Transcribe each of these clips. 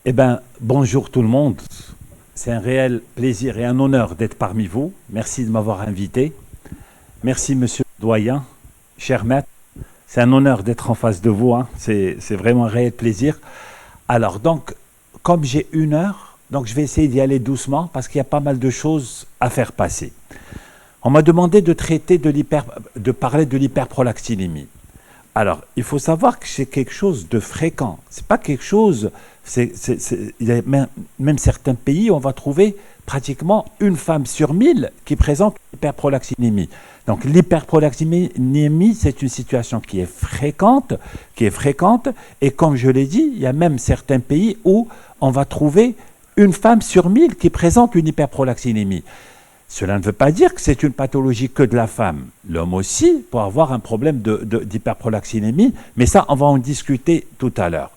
Eh bien, bonjour tout le monde. C'est un réel plaisir et un honneur d'être parmi vous. Merci de m'avoir invité. Merci, monsieur le doyen, cher maître. C'est un honneur d'être en face de vous, hein. C'est vraiment un réel plaisir. Alors, donc, comme j'ai 1 heure, donc je vais essayer d'y aller doucement parce qu'il y a pas mal de choses à faire passer. On m'a demandé de parler de l'hyperprolactinémie. Alors, il faut savoir que c'est quelque chose de fréquent. C'est pas quelque chose. Il y a même certains pays, on va trouver pratiquement une femme sur 1000 qui présente l'hyperprolactinémie. Donc, l'hyperprolactinémie, c'est une situation qui est fréquente, et comme je l'ai dit, il y a même certains pays où on va trouver une femme sur 1000 qui présente une hyperprolactinémie. Cela ne veut pas dire que c'est une pathologie que de la femme. L'homme aussi peut avoir un problème d'hyperprolactinémie, mais ça, on va en discuter tout à l'heure.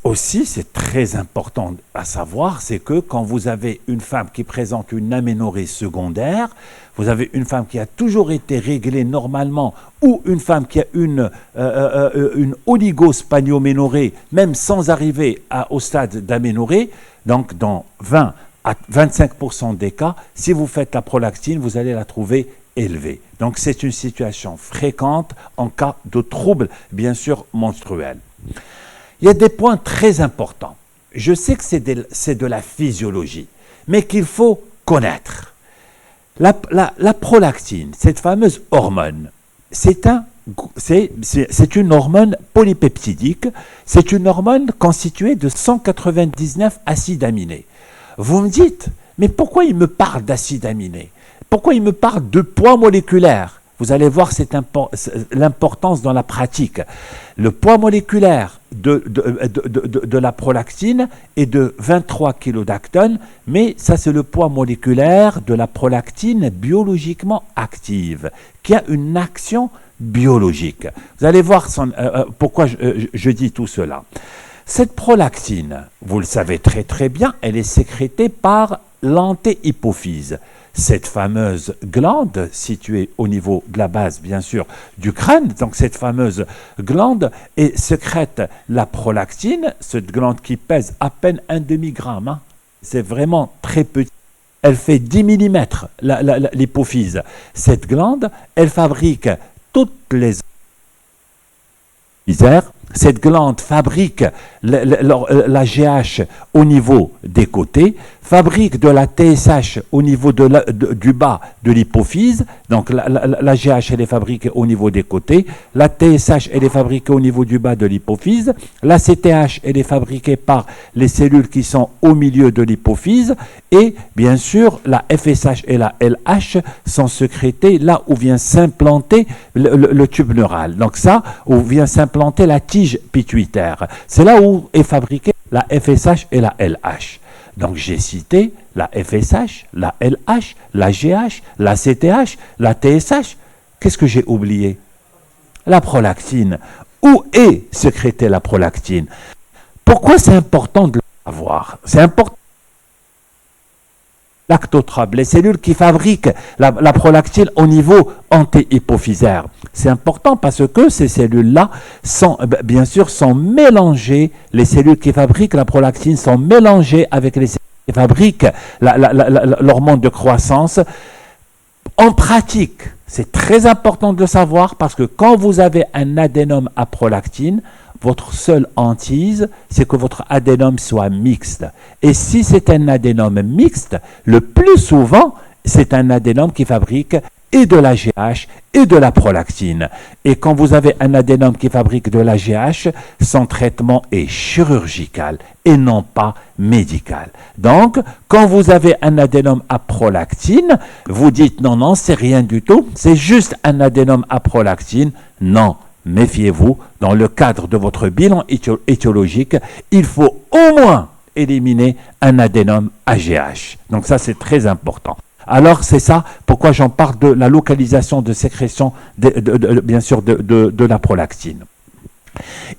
Aussi, c'est très important à savoir, c'est que quand vous avez une femme qui présente une aménorrhée secondaire, vous avez une femme qui a toujours été réglée normalement, ou une femme qui a une oligospagnoménorrhée, même sans arriver au stade d'aménorrhée, donc dans 20 à 25% des cas, si vous faites la prolactine, vous allez la trouver élevée. Donc c'est une situation fréquente en cas de troubles, bien sûr, menstruels. Il y a des points très importants. Je sais que c'est de la physiologie, mais qu'il faut connaître. La prolactine, cette fameuse hormone, c'est une hormone polypeptidique, c'est une hormone constituée de 199 acides aminés. Vous me dites, mais pourquoi il me parle d'acides aminés? Pourquoi il me parle de poids moléculaire? Vous allez voir l'importance dans la pratique. Le poids moléculaire de la prolactine est de 23 kilodaltons, mais ça c'est le poids moléculaire de la prolactine biologiquement active, qui a une action biologique. Vous allez voir pourquoi je dis tout cela. Cette prolactine, vous le savez très très bien, elle est sécrétée par l'antéhypophyse. Cette fameuse glande située au niveau de la base, bien sûr, du crâne, donc cette fameuse glande sécrète la prolactine, cette glande qui pèse à peine 1 demi-gramme, hein. C'est vraiment très petit. Elle fait 10 mm, l'hypophyse. Cette glande, elle fabrique toutes les viscères. Cette glande fabrique la GH au niveau des côtés, fabrique de la TSH au niveau du bas de l'hypophyse. Donc la GH, elle est fabriquée au niveau des côtés. La TSH, elle est fabriquée au niveau du bas de l'hypophyse. La CTH, elle est fabriquée par les cellules qui sont au milieu de l'hypophyse. Et bien sûr, la FSH et la LH sont sécrétées là où vient s'implanter le tube neural. Donc ça, où vient s'implanter la tige pituitaire. C'est là où est fabriquée la FSH et la LH. Donc j'ai cité la FSH, la LH, la GH, la CTH, la TSH. Qu'est-ce que j'ai oublié? La prolactine. Où est sécrétée la prolactine? Pourquoi c'est important de le savoir? C'est important. Lactotrabe, les cellules qui fabriquent la prolactine au niveau antéhypophysaire. C'est important parce que ces cellules-là bien sûr, sont mélangées. Les cellules qui fabriquent la prolactine sont mélangées avec les cellules qui fabriquent l'hormone de croissance. En pratique, c'est très important de le savoir parce que quand vous avez un adénome à prolactine, votre seule hantise, c'est que votre adénome soit mixte. Et si c'est un adénome mixte, le plus souvent, c'est un adénome qui fabrique et de la GH et de la prolactine. Et quand vous avez un adénome qui fabrique de la GH, son traitement est chirurgical et non pas médical. Donc, quand vous avez un adénome à prolactine, vous dites non, non, c'est rien du tout, c'est juste un adénome à prolactine. Non. Méfiez-vous, dans le cadre de votre bilan étiologique, il faut au moins éliminer un adénome AGH. Donc ça, c'est très important. Alors, c'est ça pourquoi j'en parle de la localisation de sécrétion, bien sûr, de la prolactine.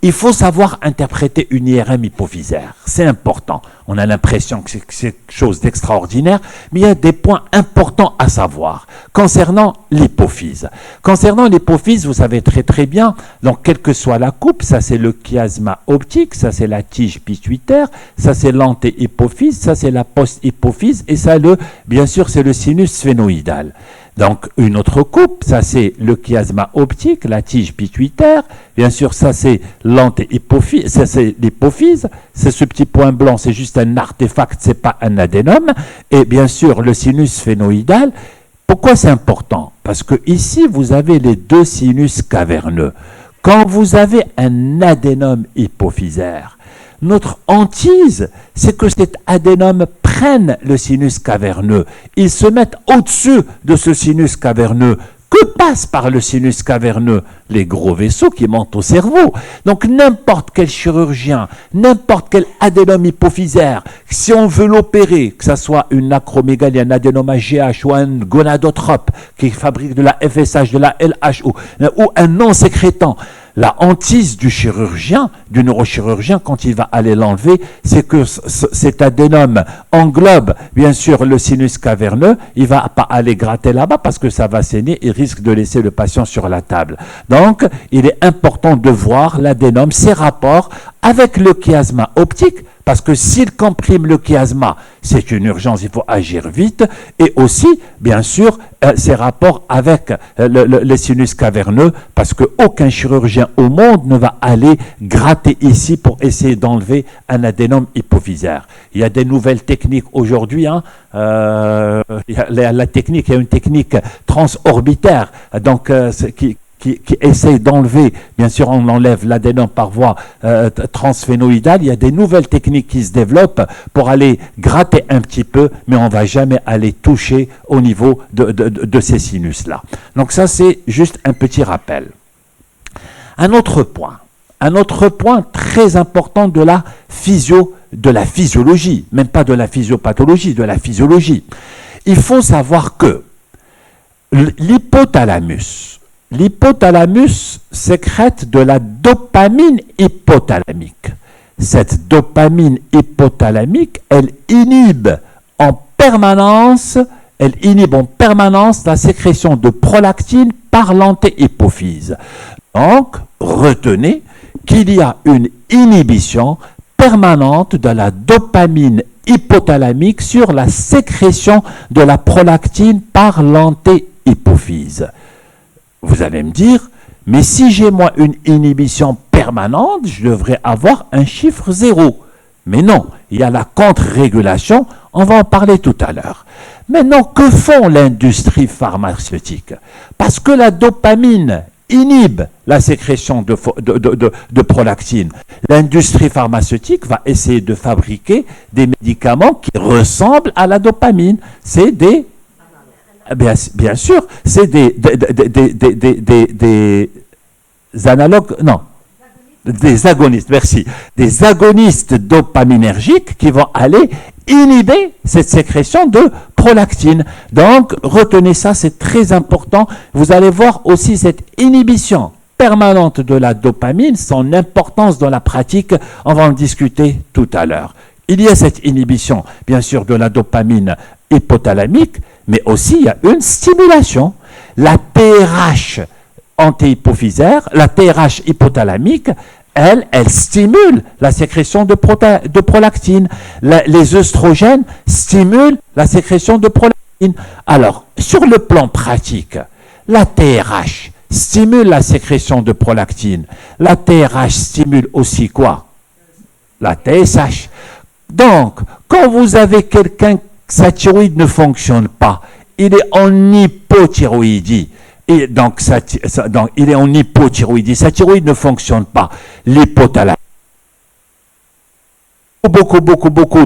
Il faut savoir interpréter une IRM hypophysaire. C'est important. On a l'impression que c'est quelque chose d'extraordinaire, mais il y a des points importants à savoir concernant l'hypophyse. Concernant l'hypophyse, vous savez très très bien, donc quelle que soit la coupe, ça c'est le chiasma optique, ça c'est la tige pituitaire, ça c'est l'antéhypophyse, ça c'est la post-hypophyse, et ça bien sûr c'est le sinus sphénoïdal. Donc, une autre coupe, ça c'est le chiasma optique, la tige pituitaire. Bien sûr, ça c'est l'antéhypophyse, ça c'est l'hypophyse. C'est ce petit point blanc, c'est juste un artefact, c'est pas un adénome. Et bien sûr, le sinus sphénoïdal. Pourquoi c'est important? Parce que ici, vous avez les deux sinus caverneux. Quand vous avez un adénome hypophysaire, notre hantise, c'est que cet adénome prenne le sinus caverneux. Ils se mettent au-dessus de ce sinus caverneux. Que passe par le sinus caverneux? Les gros vaisseaux qui montent au cerveau. Donc n'importe quel chirurgien, n'importe quel adénome hypophysaire, si on veut l'opérer, que ce soit une acromégalie, un adénome GH ou un gonadotrope qui fabrique de la FSH, de la LH ou un non-sécrétant, la hantise du chirurgien, du neurochirurgien, quand il va aller l'enlever, c'est que cet adénome englobe, bien sûr, le sinus caverneux. Il ne va pas aller gratter là-bas parce que ça va saigner et risque de laisser le patient sur la table. Donc, il est important de voir l'adénome, ses rapports avec le chiasma optique, parce que s'il comprime le chiasma, c'est une urgence, il faut agir vite, et aussi, bien sûr, ses rapports avec les sinus caverneux, parce qu'aucun chirurgien au monde ne va aller gratter ici pour essayer d'enlever un adénome hypophysaire. Il y a des nouvelles techniques aujourd'hui, hein, il y a une technique transorbitaire, donc qui essaye d'enlever, bien sûr on enlève l'adénome par voie transphénoïdale, il y a des nouvelles techniques qui se développent pour aller gratter un petit peu, mais on ne va jamais aller toucher au niveau de ces sinus-là. Donc ça c'est juste un petit rappel. Un autre point très important de la physiologie, même pas de la physiopathologie, de la physiologie. Il faut savoir que l'hypothalamus sécrète de la dopamine hypothalamique. Cette dopamine hypothalamique, elle inhibe en permanence la sécrétion de prolactine par l'antéhypophyse. Donc, retenez qu'il y a une inhibition permanente de la dopamine hypothalamique sur la sécrétion de la prolactine par l'antéhypophyse. Vous allez me dire, mais si j'ai moi une inhibition permanente, je devrais avoir un chiffre 0. Mais non, il y a la contre-régulation, on va en parler tout à l'heure. Maintenant, que font l'industrie pharmaceutique? Parce que la dopamine inhibe la sécrétion de prolactine. L'industrie pharmaceutique va essayer de fabriquer des médicaments qui ressemblent à la dopamine. C'est des... Bien sûr, c'est des analogues, non, des agonistes, merci. Des agonistes dopaminergiques qui vont aller inhiber cette sécrétion de prolactine. Donc, retenez ça, c'est très important. Vous allez voir aussi cette inhibition permanente de la dopamine, son importance dans la pratique, on va en discuter tout à l'heure. Il y a cette inhibition, bien sûr, de la dopamine hypothalamique, mais aussi il y a une stimulation. La TRH antéhypophysaire, la TRH hypothalamique, elle stimule la sécrétion de prolactine. Les œstrogènes stimulent la sécrétion de prolactine. Alors, sur le plan pratique, la TRH stimule la sécrétion de prolactine. La TRH stimule aussi quoi? La TSH. Donc, quand vous avez quelqu'un, sa thyroïde ne fonctionne pas, il est en hypothyroïdie, et donc, il est en hypothyroïdie, sa thyroïde ne fonctionne pas, l'hypothalamus, beaucoup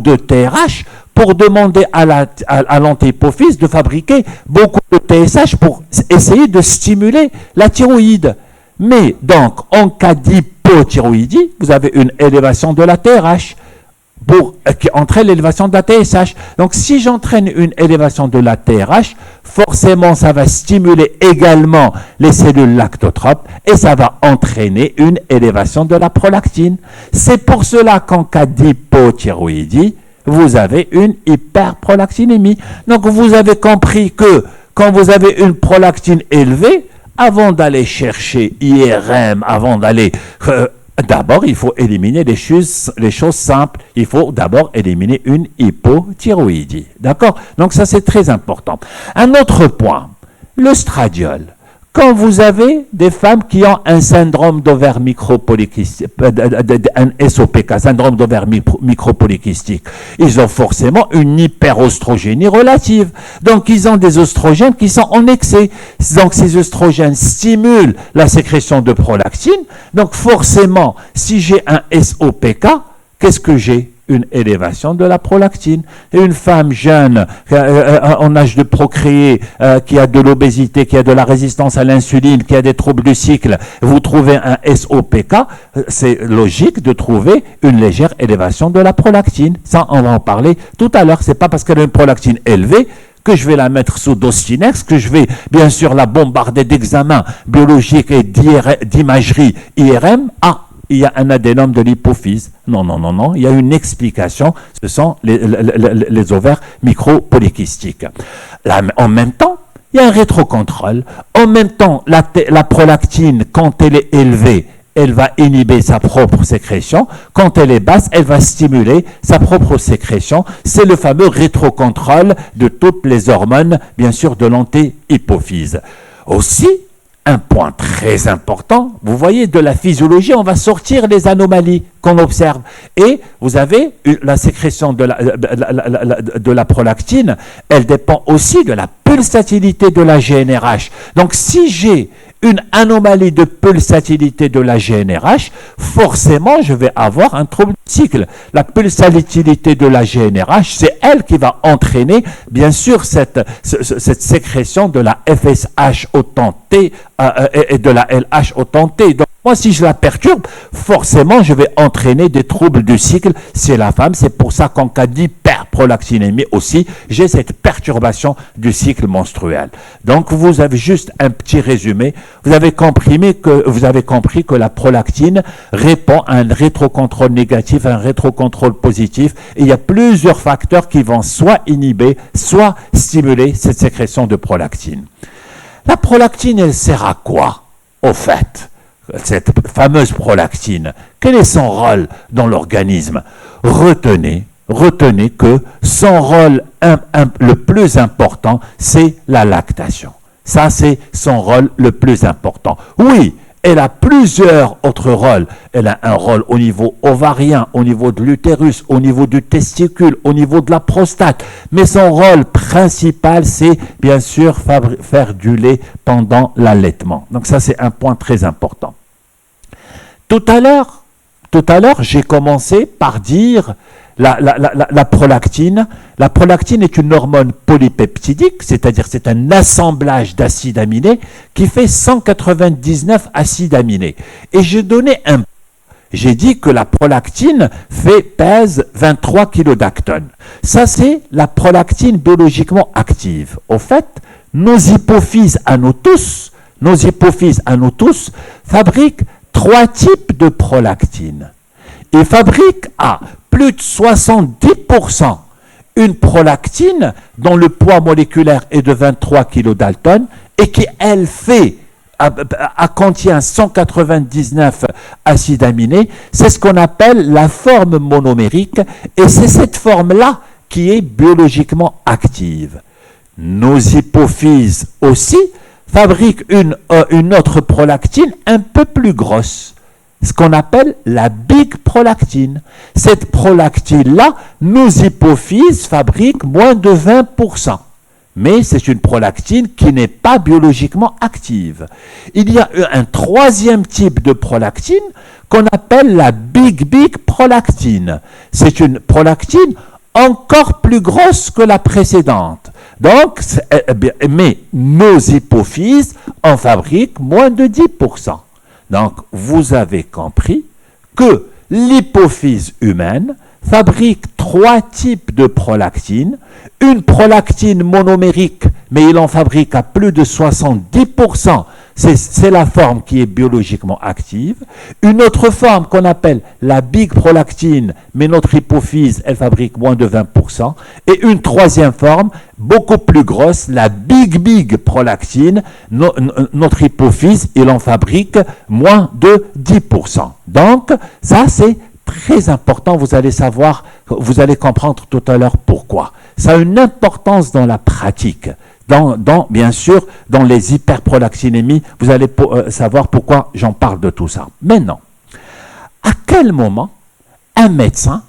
de TRH pour demander à l'antéhypophyse de fabriquer beaucoup de TSH pour essayer de stimuler la thyroïde. Mais donc, en cas d'hypothyroïdie, vous avez une élévation de la TRH. qui entraîne l'élévation de la TSH. Donc, si j'entraîne une élévation de la TRH, forcément, ça va stimuler également les cellules lactotropes et ça va entraîner une élévation de la prolactine. C'est pour cela qu'en cas d'hypothyroïdie, vous avez une hyperprolactinémie. Donc, vous avez compris que quand vous avez une prolactine élevée, avant d'aller chercher IRM, avant d'aller... d'abord, il faut éliminer les choses simples. Il faut d'abord éliminer une hypothyroïdie. D'accord? Donc ça, c'est très important. Un autre point, le stradiol. Quand vous avez des femmes qui ont un syndrome d'ovaire micropolycystique, un SOPK, syndrome d'ovaire micropolycystique, ils ont forcément une hyperostrogénie relative. Donc, ils ont des oestrogènes qui sont en excès. Donc, ces oestrogènes stimulent la sécrétion de prolactine. Donc, forcément, si j'ai un SOPK, qu'est-ce que j'ai? Une élévation de la prolactine. Et une femme jeune, en âge de procréer, qui a de l'obésité, qui a de la résistance à l'insuline, qui a des troubles du cycle, vous trouvez un SOPK, c'est logique de trouver une légère élévation de la prolactine. Ça, on va en parler tout à l'heure. C'est pas parce qu'elle a une prolactine élevée que je vais la mettre sous Dostinex, que je vais bien sûr la bombarder d'examens biologiques et d'imagerie IRM. Il y a un adénome de l'hypophyse. Non, non, non, non. Il y a une explication. Ce sont les ovaires micropolykystiques. Là, en même temps, il y a un rétrocontrôle. En même temps, la prolactine, quand elle est élevée, elle va inhiber sa propre sécrétion. Quand elle est basse, elle va stimuler sa propre sécrétion. C'est le fameux rétrocontrôle de toutes les hormones, bien sûr, de l'antéhypophyse. Aussi, un point très important, vous voyez, de la physiologie, on va sortir les anomalies qu'on observe. Et vous avez la sécrétion de la prolactine, elle dépend aussi de la pulsatilité de la GnRH. Donc, si j'ai une anomalie de pulsatilité de la GnRH, forcément, je vais avoir un trouble du cycle. La pulsatilité de la GnRH, c'est elle qui va entraîner, bien sûr, cette sécrétion de la FSH autant T et de la LH autant T. Donc, moi, si je la perturbe, forcément, je vais entraîner des troubles du cycle chez la femme. C'est pour ça qu'en cas d'hyperprolactinémie aussi, j'ai cette perturbation du cycle menstruel. Donc, vous avez juste un petit résumé. Vous avez compris que la prolactine répond à un rétrocontrôle négatif, à un rétrocontrôle positif. Et il y a plusieurs facteurs qui vont soit inhiber, soit stimuler cette sécrétion de prolactine. La prolactine, elle sert à quoi, au fait? Cette fameuse prolactine, quel est son rôle dans l'organisme? Retenez que son rôle le plus important, c'est la lactation. Ça, c'est son rôle le plus important. Oui, elle a plusieurs autres rôles. Elle a un rôle au niveau ovarien, au niveau de l'utérus, au niveau du testicule, au niveau de la prostate. Mais son rôle principal, c'est bien sûr faire du lait pendant l'allaitement. Donc ça, c'est un point très important. Tout à l'heure, j'ai commencé par dire la prolactine. La prolactine est une hormone polypeptidique, c'est-à-dire c'est un assemblage d'acides aminés qui fait 199 acides aminés. Et j'ai dit que la prolactine pèse 23 kilodaltons. Ça, c'est la prolactine biologiquement active. Au fait, nos hypophyses à nous tous fabriquent 3 types de prolactine. Ils fabriquent à plus de 70% une prolactine dont le poids moléculaire est de 23 kilodaltons et qui, elle, contient 199 acides aminés. C'est ce qu'on appelle la forme monomérique et c'est cette forme-là qui est biologiquement active. Nos hypophyses aussi fabriquent une autre prolactine un peu plus grosse, ce qu'on appelle la big prolactine. Cette prolactine-là, nos hypophyses fabriquent moins de 20%. Mais c'est une prolactine qui n'est pas biologiquement active. Il y a un troisième type de prolactine qu'on appelle la big prolactine. C'est une prolactine encore plus grosse que la précédente. Donc, mais nos hypophyses en fabriquent moins de 10%. Donc, vous avez compris que l'hypophyse humaine fabrique 3 types de prolactine. Une prolactine monomérique, mais il en fabrique à plus de 70%. C'est la forme qui est biologiquement active. Une autre forme qu'on appelle la big prolactine, mais notre hypophyse, elle fabrique moins de 20%. Et une troisième forme, beaucoup plus grosse, la big prolactine, notre hypophyse, il en fabrique moins de 10%. Donc, ça c'est très important, vous allez savoir, vous allez comprendre tout à l'heure pourquoi. Ça a une importance dans la pratique. Bien sûr, dans les hyperprolactinémies, vous allez savoir pourquoi j'en parle de tout ça. Maintenant, à quel moment un médecin,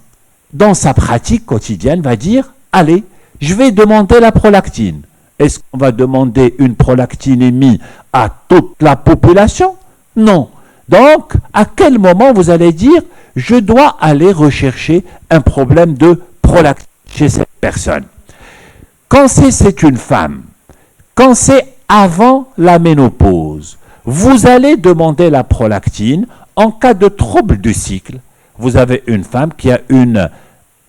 dans sa pratique quotidienne, va dire « Allez, je vais demander la prolactine ». Est-ce qu'on va demander une prolactinémie à toute la population? Non. Donc, à quel moment vous allez dire « Je dois aller rechercher un problème de prolactine chez cette personne ». Quand c'est une femme, quand c'est avant la ménopause, vous allez demander la prolactine en cas de trouble du cycle. Vous avez une femme qui a une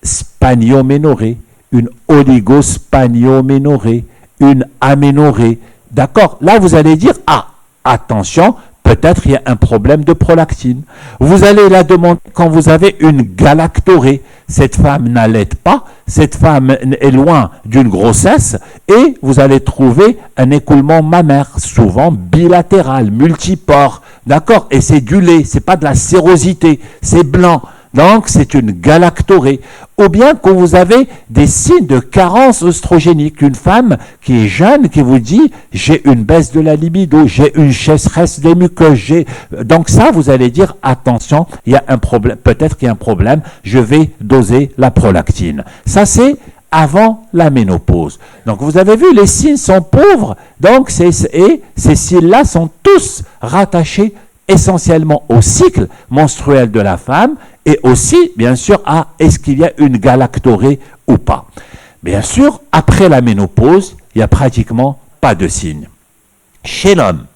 spanioménorrhée, une oligospagnoménorrhée, une aménorrhée. D'accord? Là, vous allez dire, ah, attention, peut-être il y a un problème de prolactine. Vous allez la demander quand vous avez une galactorrhée. Cette femme n'allaite pas, cette femme est loin d'une grossesse et vous allez trouver un écoulement mammaire, souvent bilatéral, multipore. D'accord? Et c'est du lait, c'est pas de la sérosité, c'est blanc. Donc, c'est une galactorrhée. Ou bien quand vous avez des signes de carence oestrogénique, une femme qui est jeune, qui vous dit « j'ai une baisse de la libido, j'ai une sécheresse des muqueuses ». Donc ça, vous allez dire « attention, il y a un problème, peut-être qu'il y a un problème, je vais doser la prolactine ». Ça, c'est avant la ménopause. Donc vous avez vu, les signes sont pauvres, donc ces signes-là sont tous rattachés essentiellement au cycle menstruel de la femme et aussi, bien sûr, à est-ce qu'il y a une galactorrhée ou pas. Bien sûr, après la ménopause, il n'y a pratiquement pas de signe. Chez l'homme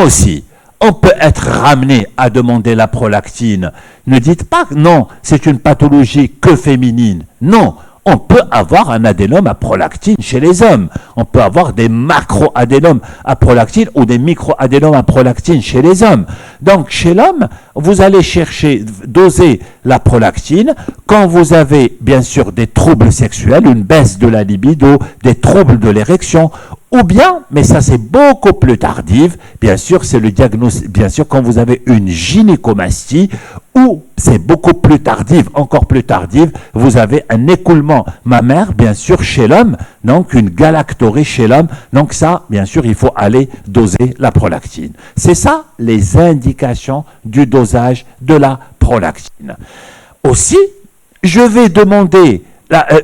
aussi, on peut être ramené à demander la prolactine. Ne dites pas que non, c'est une pathologie que féminine. Non, on peut avoir un adénome à prolactine chez les hommes. On peut avoir des macro-adénomes à prolactine ou des micro-adénomes à prolactine chez les hommes. Donc, chez l'homme, vous allez chercher, doser la prolactine quand vous avez, bien sûr, des troubles sexuels, une baisse de la libido, des troubles de l'érection, ou bien, mais ça c'est beaucoup plus tardif, bien sûr, c'est le diagnostic, bien sûr, quand vous avez une gynécomastie, ou c'est beaucoup plus tardif, encore plus tardif, vous avez un écoulement mammaire, bien sûr, chez l'homme, donc une galactorrhée chez l'homme, donc ça, bien sûr, il faut aller doser la prolactine. C'est ça, les indications du dosage de la prolactine. Aussi, je vais demander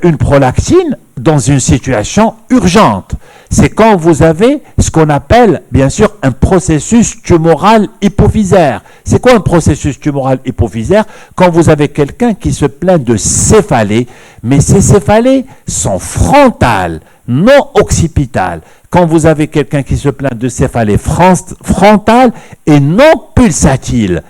une prolactine dans une situation urgente. C'est quand vous avez ce qu'on appelle, bien sûr, un processus tumoral hypophysaire. C'est quoi un processus tumoral hypophysaire? Quand vous avez quelqu'un qui se plaint de céphalées, mais ces céphalées sont frontales, non occipitales. Quand vous avez quelqu'un qui se plaint de céphalées frontales et non pulsatiles,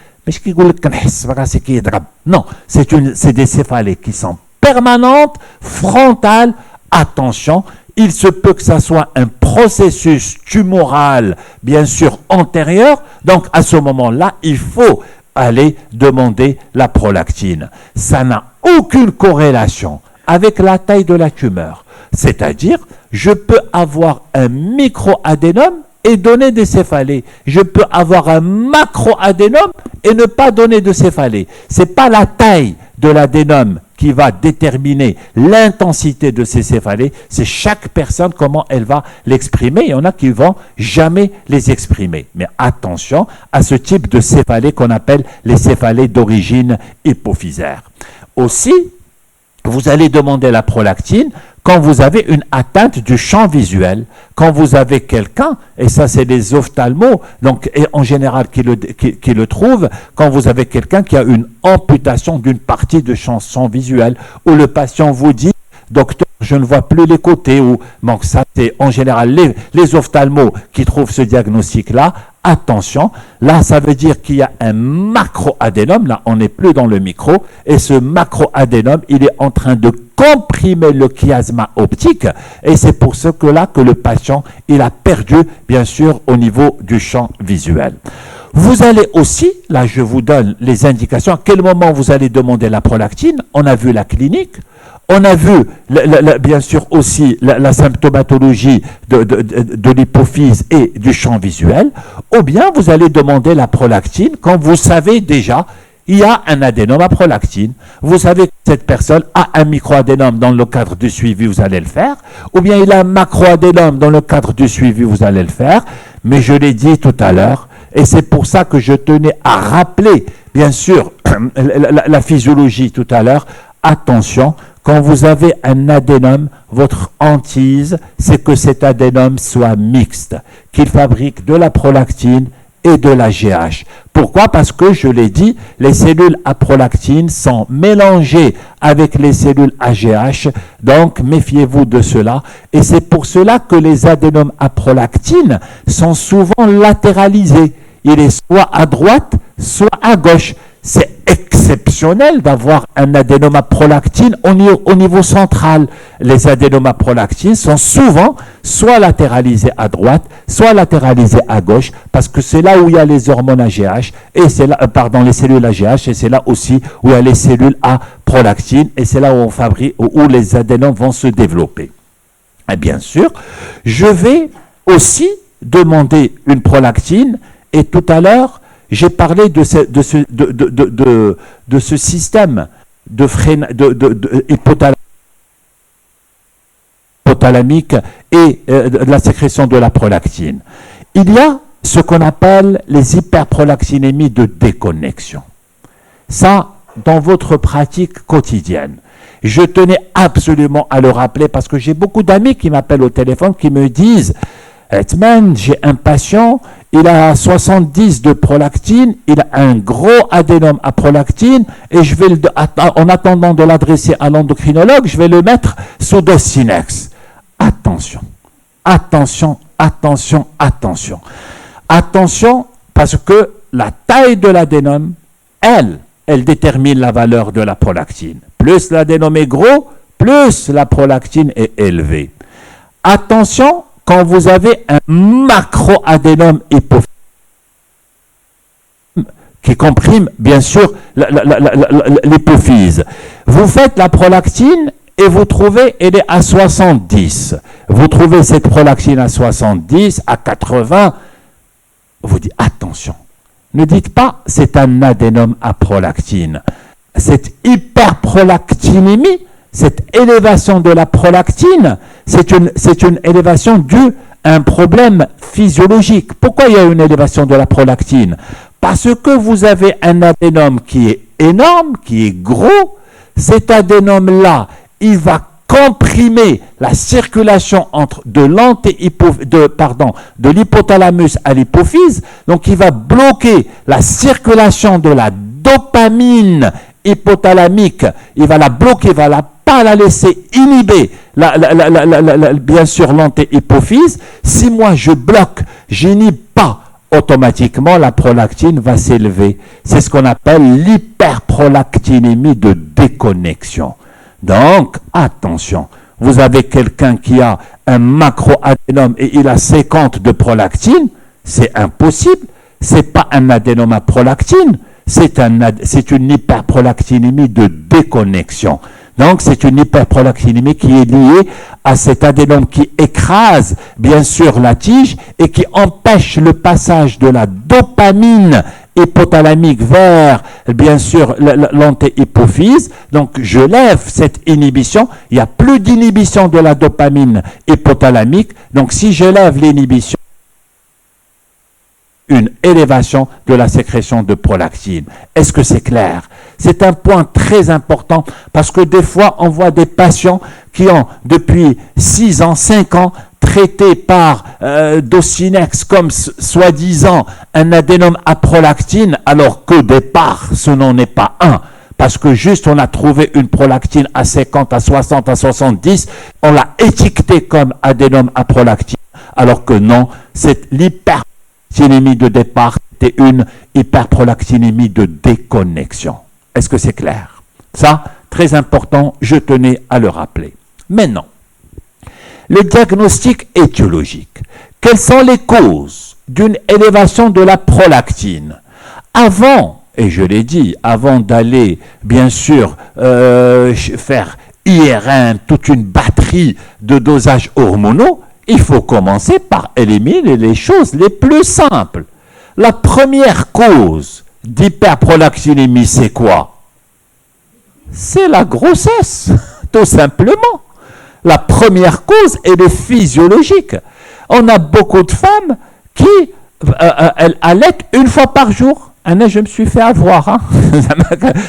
non, c'est des céphalées qui sont permanentes, frontales. Attention, il se peut que ça soit un processus tumoral, bien sûr, antérieur. Donc, à ce moment-là, il faut aller demander la prolactine. Ça n'a aucune corrélation avec la taille de la tumeur. C'est-à-dire, je peux avoir un micro-adénome et donner des céphalées. Je peux avoir un macro-adénome et ne pas donner de céphalées. Ce n'est pas la taille de l'adénome qui va déterminer l'intensité de ces céphalées, c'est chaque personne comment elle va l'exprimer. Il y en a qui ne vont jamais les exprimer. Mais attention à ce type de céphalées qu'on appelle les céphalées d'origine hypophysaire. Aussi, vous allez demander la prolactine quand vous avez une atteinte du champ visuel, quand vous avez quelqu'un, et ça c'est les ophtalmos, donc et en général qui le trouvent, quand vous avez quelqu'un qui a une amputation d'une partie de champ visuel, où le patient vous dit, docteur, je ne vois plus les côtés, ou donc ça c'est en général les ophtalmos qui trouvent ce diagnostic-là. attention, là ça veut dire qu'il y a un macroadénome, là on n'est plus dans le micro, et ce macroadénome, il est en train de comprimer le chiasma optique, et c'est pour ce que là que le patient, il a perdu, bien sûr, au niveau du champ visuel. Vous allez aussi, là je vous donne les indications, à quel moment vous allez demander la prolactine. On a vu la clinique, on a vu bien sûr aussi la symptomatologie de l'hypophyse et du champ visuel, ou bien vous allez demander la prolactine quand vous savez déjà il y a un adénome à prolactine. Vous savez que cette personne a un microadénome dans le cadre du suivi, vous allez le faire, ou bien il a un macroadénome dans le cadre du suivi, vous allez le faire, mais je l'ai dit tout à l'heure, et c'est pour ça que je tenais à rappeler, bien sûr, la physiologie tout à l'heure. Attention, quand vous avez un adénome, votre hantise, c'est que cet adénome soit mixte, qu'il fabrique de la prolactine et de la GH. Pourquoi? Parce que, je l'ai dit, les cellules à prolactine sont mélangées avec les cellules AGH, donc méfiez-vous de cela. Et c'est pour cela que les adénomes à prolactine sont souvent latéralisés. Il est soit à droite, soit à gauche. C'est exceptionnel d'avoir un adénome à prolactine au niveau central. Les adénomes à prolactine sont souvent soit latéralisés à droite, soit latéralisés à gauche, parce que c'est là où il y a les hormones AGH, et c'est là, les cellules AGH, et c'est là aussi où il y a les cellules à prolactine, et c'est là où on fabrique, où les adénomes vont se développer. Et bien sûr, je vais aussi demander une prolactine, et tout à l'heure, j'ai parlé de ce système de hypothalamique et de la sécrétion de la prolactine. Il y a ce qu'on appelle les hyperprolactinémies de déconnexion. Ça, dans votre pratique quotidienne. Je tenais absolument à le rappeler parce que j'ai beaucoup d'amis qui m'appellent au téléphone qui me disent « Edman, j'ai un patient, il a 70 de prolactine, il a un gros adénome à prolactine et je vais, en attendant de l'adresser à l'endocrinologue, je vais le mettre sous Dosinex. » Attention, attention, attention, attention. Attention parce que la taille de l'adénome, elle détermine la valeur de la prolactine. Plus l'adénome est gros, plus la prolactine est élevée. Attention, quand vous avez un macroadénome hypophysaire qui comprime bien sûr l'hypophyse, vous faites la prolactine et vous trouvez, elle est à 70. Vous trouvez cette prolactine à 70, à 80, vous dites attention. Ne dites pas c'est un adénome à prolactine. Cette hyperprolactinémie, cette élévation de la prolactine, c'est une élévation due à un problème physiologique. Pourquoi il y a une élévation de la prolactine? Parce que vous avez un adénome qui est énorme, qui est gros. Cet adénome-là, il va comprimer la circulation de l'hypothalamus à l'hypophyse. Donc, il va bloquer la circulation de la dopamine hypothalamique. Il va la bloquer, il va pas la laisser inhiber, bien sûr, l'antéhypophyse. Si moi je bloque, j'inhibe pas, automatiquement la prolactine va s'élever. C'est ce qu'on appelle l'hyperprolactinémie de déconnexion. Donc, attention, vous avez quelqu'un qui a un macroadénome et il a 50 de prolactine, c'est impossible. C'est pas un adénome à prolactine, c'est une hyperprolactinémie de déconnexion. Donc, c'est une hyperprolactinémie qui est liée à cet adénome qui écrase, bien sûr, la tige et qui empêche le passage de la dopamine hypothalamique vers, bien sûr, l'antéhypophyse. Donc, je lève cette inhibition. Il n'y a plus d'inhibition de la dopamine hypothalamique. Donc, si je lève l'inhibition, une élévation de la sécrétion de prolactine. Est-ce que c'est clair? C'est un point très important parce que des fois, on voit des patients qui ont, depuis 6 ans, 5 ans, traité par Dosinex comme soi-disant un adénome à prolactine, alors qu'au départ, ce n'en est pas un. Parce que juste, on a trouvé une prolactine à 50, à 60, à 70, on l'a étiqueté comme adénome à prolactine, alors que non, c'est l'hyperprolactinémie hyperprolactinémie de départ, c'était une hyperprolactinémie de déconnexion. Est-ce que c'est clair? Ça, très important, je tenais à le rappeler. Maintenant, le diagnostic étiologique. Quelles sont les causes d'une élévation de la prolactine? Avant, et je l'ai dit, avant d'aller, bien sûr, faire IRM, toute une batterie de dosages hormonaux, il faut commencer par éliminer les choses les plus simples. La première cause d'hyperprolactinémie, c'est quoi? C'est la grossesse, tout simplement. La première cause, elle est physiologique. On a beaucoup de femmes qui elles allaitent une fois par jour. Je me suis fait avoir. Hein.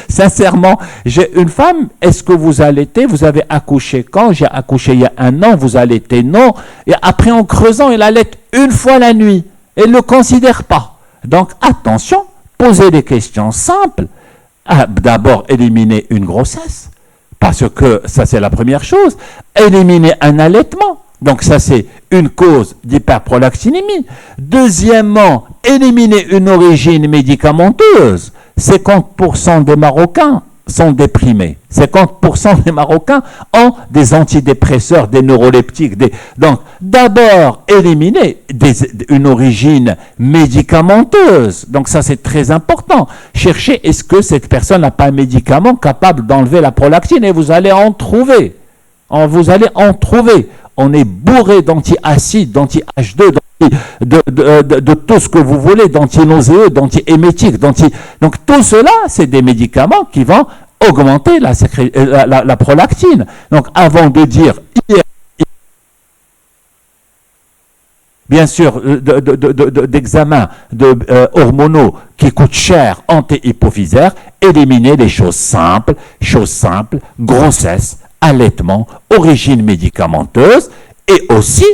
Sincèrement, j'ai une femme, est-ce que vous allaitez? Vous avez accouché quand? J'ai accouché il y a 1 an, vous allaitez? Non. Et après, en creusant, elle allaite une fois la nuit. Elle ne le considère pas. Donc, attention, posez des questions simples. D'abord, éliminer une grossesse. Parce que ça, c'est la première chose. Éliminer un allaitement. Donc ça, c'est une cause d'hyperprolactinémie. Deuxièmement, éliminer une origine médicamenteuse. 50% des Marocains sont déprimés. 50% des Marocains ont des antidépresseurs, des neuroleptiques. Donc, d'abord, éliminer une origine médicamenteuse. Donc, ça, c'est très important. Cherchez, est-ce que cette personne n'a pas un médicament capable d'enlever la prolactine? Et vous allez en trouver. Vous allez en trouver. On est bourré d'anti-acides, d'anti-H2, de tout ce que vous voulez, d'anti-nauséeux, d'anti-émétiques. Donc, tout cela, c'est des médicaments qui vont augmenter la prolactine. Donc, avant de dire, bien sûr, d'examens hormonaux qui coûtent cher, anti-hypophysaires, éliminer les choses simples, grossesse, allaitement, origine médicamenteuse, et aussi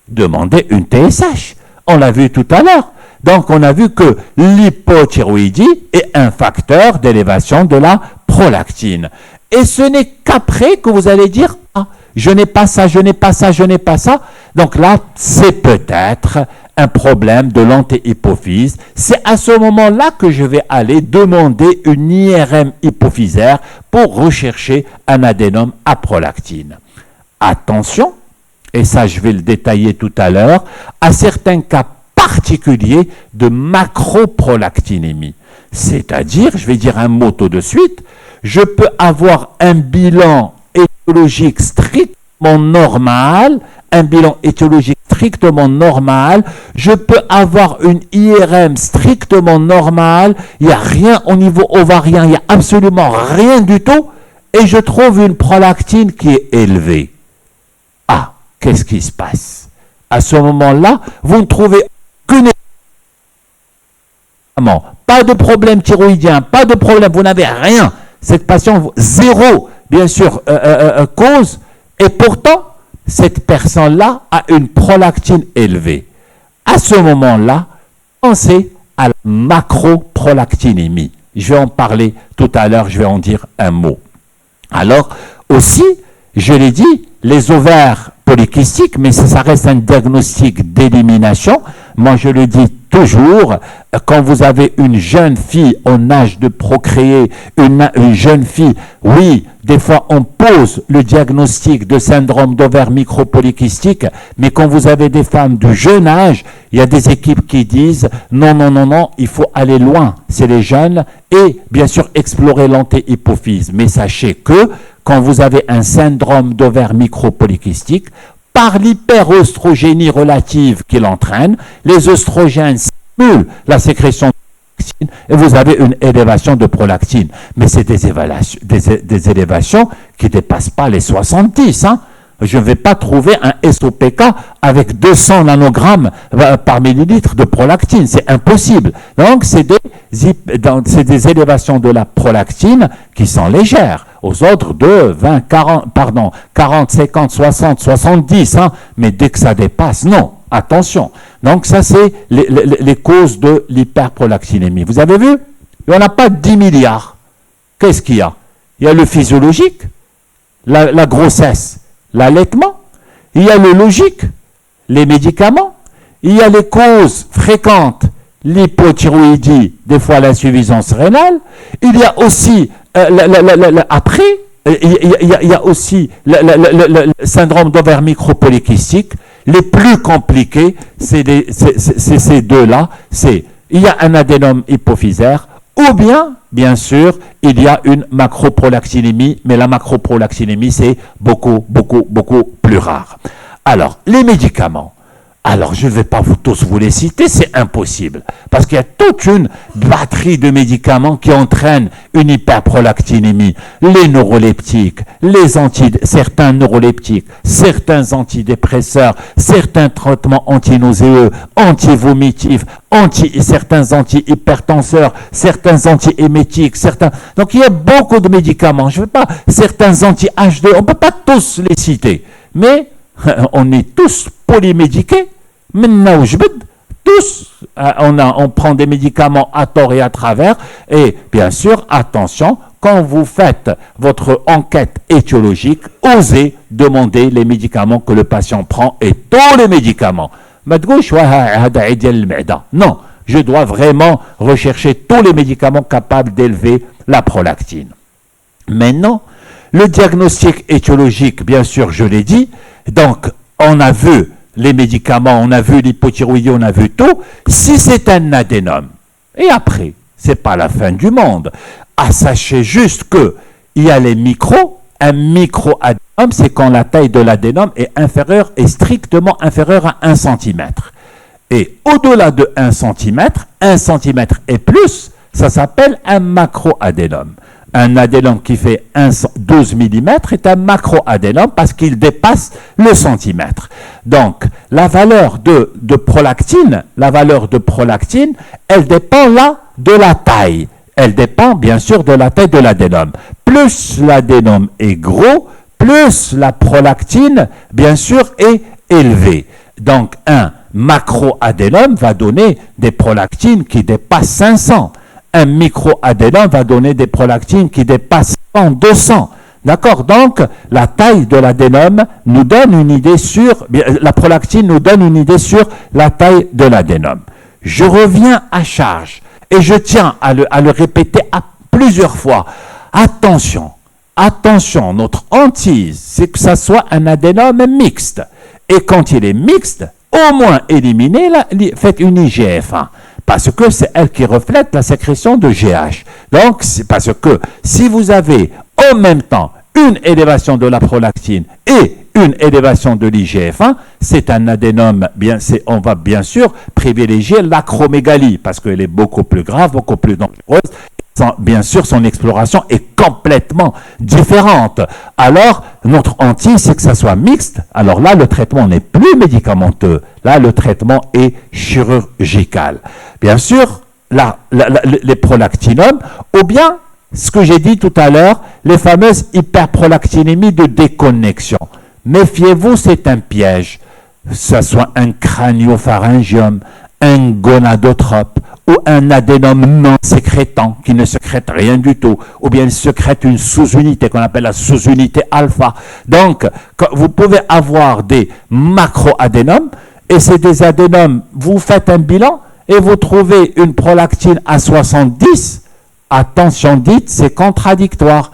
demander une TSH. On l'a vu tout à l'heure. Donc, on a vu que l'hypothyroïdie est un facteur d'élévation de la prolactine. Et ce n'est qu'après que vous allez dire « Ah, je n'ai pas ça, je n'ai pas ça, je n'ai pas ça ». Donc là, c'est peut-être un problème de l'antéhypophyse. C'est à ce moment-là que je vais aller demander une IRM hypophysaire pour rechercher un adénome à prolactine. Attention, et ça je vais le détailler tout à l'heure, à certains cas particuliers de macroprolactinémie. C'est-à-dire, je vais dire un mot tout de suite, je peux avoir un bilan étiologique strictement normal, je peux avoir une IRM strictement normale, il n'y a rien au niveau ovarien, il n'y a absolument rien du tout, et je trouve une prolactine qui est élevée. Ah, qu'est-ce qui se passe? À ce moment-là, vous ne trouvez aucune pas de problème thyroïdien, pas de problème, vous n'avez rien. Cette patiente, zéro, bien sûr, cause, et pourtant, cette personne-là a une prolactine élevée. À ce moment-là, pensez à la macroprolactinémie. Je vais en parler tout à l'heure, je vais en dire un mot. Alors, aussi, je l'ai dit, les ovaires polykystiques, mais ça reste un diagnostic d'élimination. Moi, je le dis toujours, quand vous avez une jeune fille en âge de procréer, une jeune fille, oui, des fois on pose le diagnostic de syndrome d'ovaire micropolycystique, mais quand vous avez des femmes de jeune âge, il y a des équipes qui disent non, non, non, non, il faut aller loin, c'est les jeunes, et bien sûr explorer l'antéhypophyse. Mais sachez que quand vous avez un syndrome d'ovaire micropolycystique, par l'hyperœstrogénie relative qu'il entraîne, les œstrogènes stimulent la sécrétion de prolactine et vous avez une élévation de prolactine. Mais c'est des élévations qui ne dépassent pas les 70. Hein. Je ne vais pas trouver un SOPK avec 200 nanogrammes par millilitre de prolactine. C'est impossible. Donc, c'est des élévations de la prolactine qui sont légères. Aux autres de 40, 50, 60, 70. Hein. Mais dès que ça dépasse, non. Attention. Donc, ça, c'est les causes de l'hyperprolactinémie. Vous avez vu? Il n'y en a pas 10 milliards. Qu'est-ce qu'il y a? Il y a le physiologique, la grossesse, l'allaitement, il y a le logique, les médicaments, il y a les causes fréquentes, l'hypothyroïdie, des fois l'insuffisance rénale. Il y a aussi, après, il y a aussi le syndrome d'ovaire micropolycystique. Les plus compliqués, c'est ces deux-là. Il y a un adénome hypophysaire, ou bien sûr, il y a une macroprolactinémie, mais la macroprolactinémie, c'est beaucoup plus rare. Alors, les médicaments. Alors, je ne vais pas tous vous les citer, c'est impossible. Parce qu'il y a toute une batterie de médicaments qui entraînent une hyperprolactinémie. Les neuroleptiques, certains neuroleptiques, certains antidépresseurs, certains traitements antinauséeux, antivomitifs, certains antihypertenseurs, certains antiémétiques, Donc, il y a beaucoup de médicaments. Je ne veux pas, certains anti-H2, on ne peut pas tous les citer. Mais, on est tous polymédiqués. Maintenant, tous, on prend des médicaments à tort et à travers. Et bien sûr, attention, quand vous faites votre enquête étiologique, osez demander les médicaments que le patient prend et tous les médicaments. Non, je dois vraiment rechercher tous les médicaments capables d'élever la prolactine. Maintenant, le diagnostic étiologique, bien sûr, je l'ai dit. Donc, on a vu les médicaments, on a vu l'hypothyroïdie, on a vu tout. Si c'est un adénome, et après, c'est pas la fin du monde. Sachez juste que il y a les un micro-adénome, c'est quand la taille de l'adénome est strictement inférieure à 1 cm. Et au-delà de 1 cm, 1 cm et plus, ça s'appelle un macro-adénome. Un adénome qui fait 12 mm est un macroadénome parce qu'il dépasse le centimètre. Donc, la valeur de prolactine, elle dépend là de la taille. Elle dépend bien sûr de la taille de l'adénome. Plus l'adénome est gros, plus la prolactine, bien sûr, est élevée. Donc, un macroadénome va donner des prolactines qui dépassent 500. Un microadénome va donner des prolactines qui dépassent 100, 200. D'accord? Donc, la taille de l'adénome nous donne une idée la prolactine nous donne une idée sur la taille de l'adénome. Je reviens à charge et je tiens à le répéter plusieurs fois. Attention, notre hantise, c'est que ça soit un adénome mixte. Et quand il est mixte, au moins faites une IGF-1. Parce que c'est elle qui reflète la sécrétion de GH. Donc, c'est parce que si vous avez en même temps une élévation de la prolactine et une élévation de l'IGF-1, c'est un adénome, on va bien sûr privilégier l'acromégalie, parce qu'elle est beaucoup plus grave, beaucoup plus dangereuse. Bien sûr, son exploration est complètement différente. Alors, notre hantise, c'est que ça soit mixte. Alors là, le traitement n'est plus médicamenteux. Là, le traitement est chirurgical. Bien sûr, les prolactinums, ou bien, ce que j'ai dit tout à l'heure, les fameuses hyperprolactinémies de déconnexion. Méfiez-vous, c'est un piège. Que ce soit un craniopharyngium, un gonadotrope, ou un adénome non sécrétant qui ne sécrète rien du tout, ou bien il sécrète une sous-unité qu'on appelle la sous-unité alpha. Donc, vous pouvez avoir des macro-adénomes, et c'est des adénomes, vous faites un bilan, et vous trouvez une prolactine à 70, attention dites, c'est contradictoire.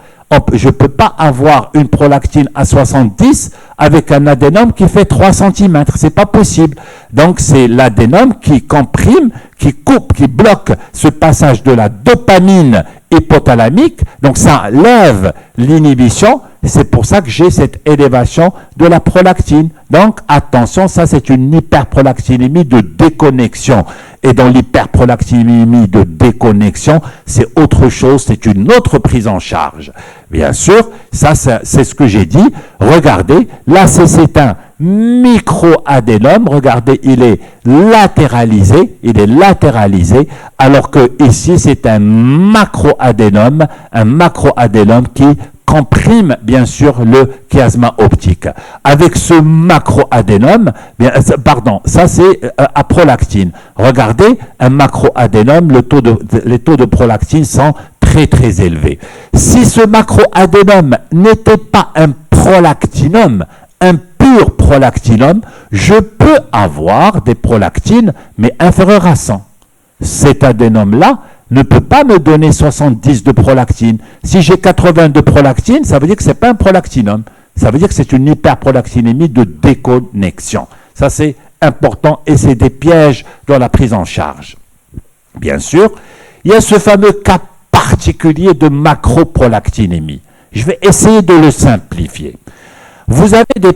Je ne peux pas avoir une prolactine à 70 avec un adénome qui fait 3 cm. Ce n'est pas possible. Donc, c'est l'adénome qui comprime, qui coupe, qui bloque ce passage de la dopamine hypothalamique. Donc, ça lève l'inhibition. C'est pour ça que j'ai cette élévation de la prolactine. Donc, attention, ça, c'est une hyperprolactinémie de déconnexion. Et dans l'hyperprolactinémie de déconnexion, c'est autre chose, c'est une autre prise en charge. Bien sûr, ça, c'est ce que j'ai dit. Regardez, là, c'est un microadénome. Regardez, il est latéralisé, alors que ici, c'est un macroadénome qui comprime bien sûr le chiasma optique. Avec ce macroadénome, ça c'est à prolactine. Regardez, un macroadénome, les taux de prolactine sont très très élevés. Si ce macroadénome n'était pas un prolactinome, un pur surprolactinome, je peux avoir des prolactines, mais inférieures à 100. Cet adénome-là ne peut pas me donner 70 de prolactine. Si j'ai 80 de prolactine, ça veut dire que ce n'est pas un prolactinome. Ça veut dire que c'est une hyperprolactinémie de déconnexion. Ça, c'est important et c'est des pièges dans la prise en charge. Bien sûr, il y a ce fameux cas particulier de macroprolactinémie. Je vais essayer de le simplifier. Vous avez des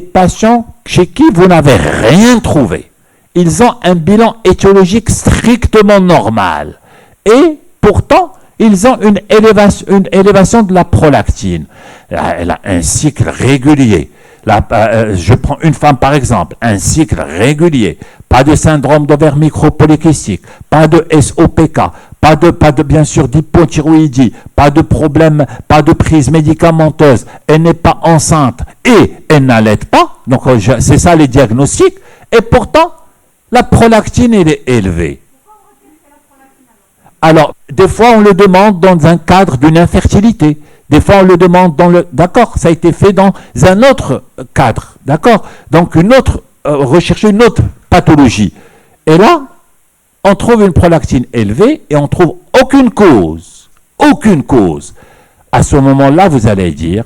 patients chez qui vous n'avez rien trouvé. Ils ont un bilan étiologique strictement normal. Et pourtant, ils ont une élévation de la prolactine. Elle a un cycle régulier. Je prends une femme par exemple, un cycle régulier, pas de syndrome d'ovaire micropolycystique, pas de SOPK, pas de bien sûr d'hypothyroïdie, pas de problème, pas de prise médicamenteuse, elle n'est pas enceinte et elle n'allaite pas, donc c'est ça les diagnostics, et pourtant la prolactine elle est élevée. Alors, des fois on le demande dans un cadre d'une infertilité. Des fois, on le demande dans le... D'accord, ça a été fait dans un autre cadre. D'accord. Donc, rechercher une autre pathologie. Et là, on trouve une prolactine élevée et on trouve aucune cause. Aucune cause. À ce moment-là, vous allez dire,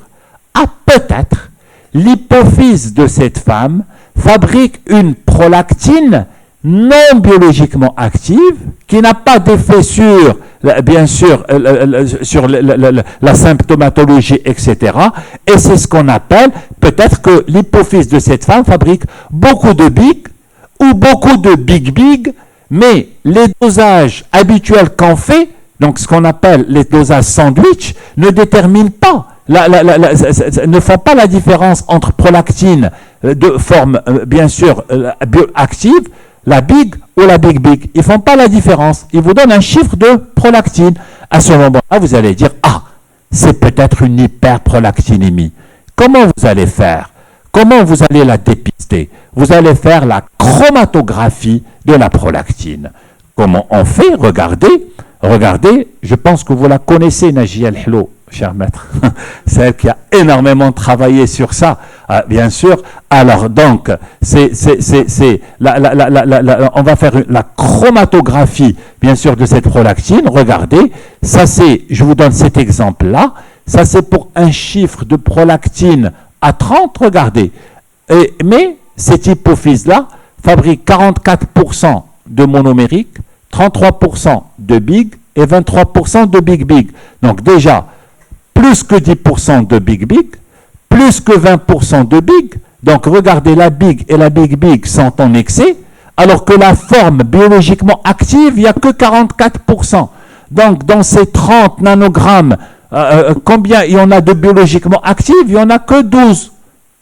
peut-être, l'hypophyse de cette femme fabrique une prolactine non biologiquement active, qui n'a pas d'effet sur, bien sûr, sur la symptomatologie, etc. Et c'est ce qu'on appelle, peut-être que l'hypophyse de cette femme fabrique beaucoup de big ou beaucoup de big, mais les dosages habituels qu'on fait, donc ce qu'on appelle les dosages sandwich, ne déterminent pas, ne font pas la différence entre prolactine de forme, bien sûr, bioactive, la big ou la big. Ils ne font pas la différence. Ils vous donnent un chiffre de prolactine. À ce moment-là, vous allez dire, c'est peut-être une hyperprolactinémie. Comment vous allez faire? Comment vous allez la dépister? Vous allez faire la chromatographie de la prolactine. Comment on fait? Regardez, je pense que vous la connaissez, Najia El-Hello, cher maître. C'est elle qui a énormément travaillé sur ça, bien sûr. Alors, donc, on va faire la chromatographie, bien sûr, de cette prolactine. Regardez, ça c'est, je vous donne cet exemple-là, ça c'est pour un chiffre de prolactine à 30, regardez. Mais cette hypophyse-là fabrique 44% de monomérique, 33% de big et 23% de big. Donc déjà, plus que 10% de big, plus que 20% de big. Donc regardez, la big et la big sont en excès, alors que la forme biologiquement active, il n'y a que 44%. Donc dans ces 30 nanogrammes, combien il y en a de biologiquement actifs? Il n'y en a que 12.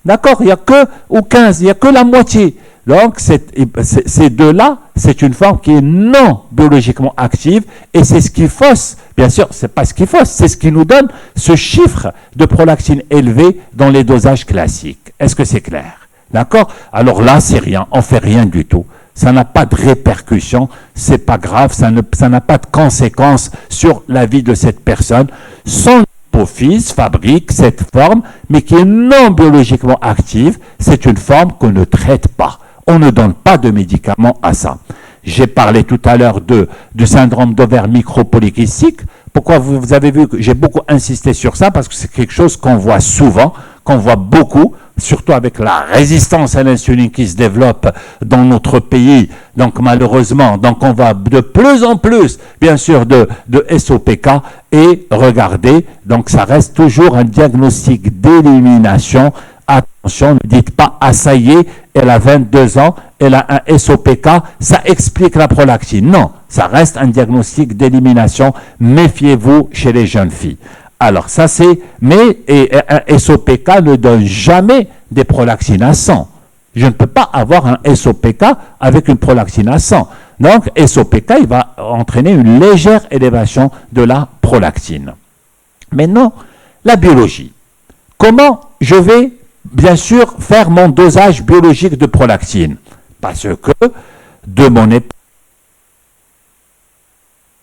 D'accord? Il n'y a que, ou 15, il n'y a que la moitié. Donc, ces deux-là, c'est une forme qui est non biologiquement active et c'est ce qui fausse. Bien sûr, c'est pas ce qui fausse, c'est ce qui nous donne ce chiffre de prolactine élevé dans les dosages classiques. Est-ce que c'est clair? D'accord? Alors là, c'est rien, on fait rien du tout. Ça n'a pas de répercussion, c'est pas grave, ça n'a pas de conséquences sur la vie de cette personne. Son hypophyse fabrique cette forme, mais qui est non biologiquement active. C'est une forme qu'on ne traite pas. On ne donne pas de médicaments à ça. J'ai parlé tout à l'heure du syndrome d'ovaire micropolycystique. Pourquoi vous avez vu que j'ai beaucoup insisté sur ça? Parce que c'est quelque chose qu'on voit souvent, qu'on voit beaucoup, surtout avec la résistance à l'insuline qui se développe dans notre pays. Donc malheureusement, on va de plus en plus, bien sûr, de SOPK. Et regardez, donc ça reste toujours un diagnostic d'élimination. Attention, ne dites pas, ça y est, elle a 22 ans, elle a un SOPK, ça explique la prolactine. Non, ça reste un diagnostic d'élimination. Méfiez-vous chez les jeunes filles. Alors ça c'est, mais un SOPK ne donne jamais des prolactines à 100. Je ne peux pas avoir un SOPK avec une prolactine à 100. Donc SOPK, il va entraîner une légère élévation de la prolactine. Maintenant, la biologie. Comment je vais bien sûr faire mon dosage biologique de prolactine? Parce que de mon époque,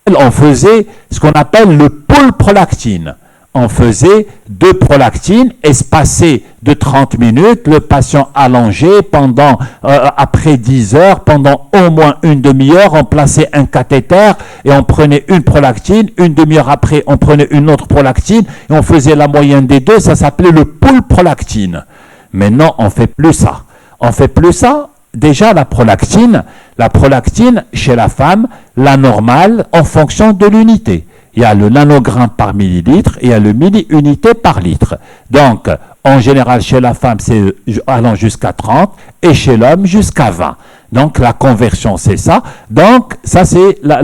on faisait ce qu'on appelle le pôle prolactine. On faisait 2 prolactines espacées de 30 minutes, le patient allongé pendant, après 10 heures, pendant au moins une demi-heure, on plaçait un cathéter et on prenait une prolactine, une demi-heure après, on prenait une autre prolactine et on faisait la moyenne des deux, ça s'appelait le pool prolactine. Maintenant, on fait plus ça. On fait plus ça. Déjà, la prolactine, chez la femme, la normale, en fonction de l'unité. Il y a le nanogramme par millilitre et il y a le milli-unité par litre. Donc, en général, chez la femme, c'est allant jusqu'à 30 et chez l'homme, jusqu'à 20. Donc, la conversion, c'est ça. Donc, ça, c'est la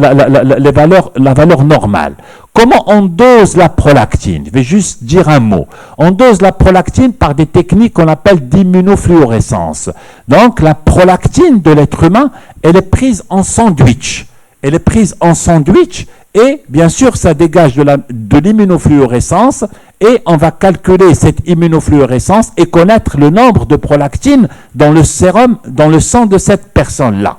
valeur normale. Comment on dose la prolactine? Je vais juste dire un mot. On dose la prolactine par des techniques qu'on appelle d'immunofluorescence. Donc, la prolactine de l'être humain, elle est prise en sandwich. Elle est prise en sandwich et, bien sûr, ça dégage de l'immunofluorescence et on va calculer cette immunofluorescence et connaître le nombre de prolactine dans le sérum, dans le sang de cette personne-là.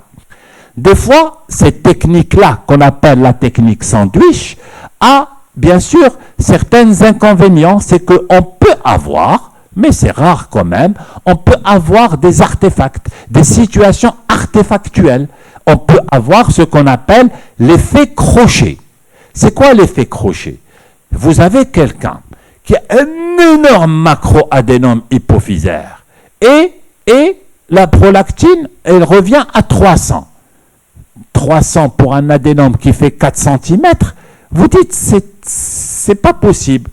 Des fois, cette technique-là, qu'on appelle la technique sandwich, a bien sûr certains inconvénients. C'est qu'on peut avoir, mais c'est rare quand même, on peut avoir des artefacts, des situations artefactuelles. On peut avoir ce qu'on appelle l'effet crochet. C'est quoi l'effet crochet? Vous avez quelqu'un qui a un énorme macroadénome hypophysaire et la prolactine, elle revient à 300. 300 pour un adénome qui fait 4 cm, vous dites c'est pas possible.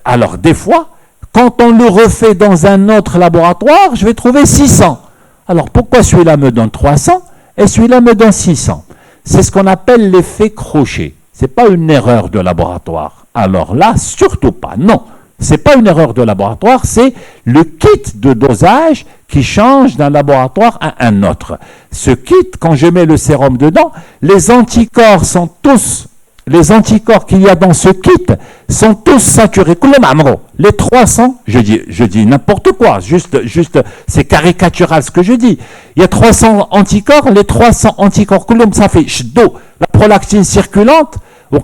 Alors des fois, quand on le refait dans un autre laboratoire, je vais trouver 600. Alors pourquoi celui-là me donne 300 et celui-là me donne 600? C'est ce qu'on appelle l'effet crochet. C'est pas une erreur de laboratoire. Alors là, surtout pas. Non, c'est pas une erreur de laboratoire, c'est le kit de dosage qui change d'un laboratoire à un autre. Ce kit, quand je mets le sérum dedans, les anticorps qu'il y a dans ce kit sont tous saturés. Les 300, je dis n'importe quoi, juste, c'est caricatural ce que je dis. Il y a 300 anticorps, les 300 anticorps, ça fait la prolactine circulante, mais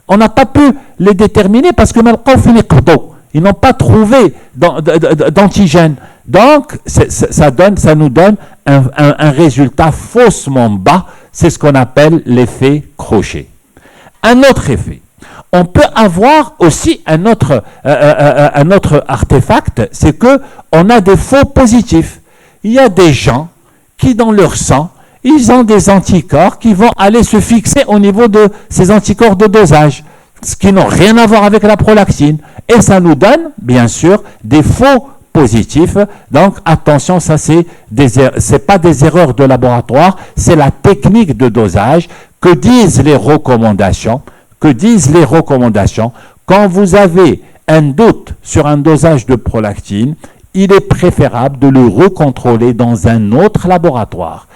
on n'a pas pu les déterminer parce que ils n'ont pas trouvé d'antigène. Donc, ça nous donne un résultat faussement bas. C'est ce qu'on appelle l'effet crochet. Un autre effet. On peut avoir aussi un autre artefact, c'est que on a des faux positifs. Il y a des gens qui, dans leur sang, ils ont des anticorps qui vont aller se fixer au niveau de ces anticorps de dosage, ce qui n'ont rien à voir avec la prolactine. Et ça nous donne, bien sûr, des faux positifs. Donc, attention, ça, c'est pas des erreurs de laboratoire, c'est la technique de dosage. Que disent les recommandations? Quand vous avez un doute sur un dosage de prolactine, il est préférable de le recontrôler dans un autre laboratoire.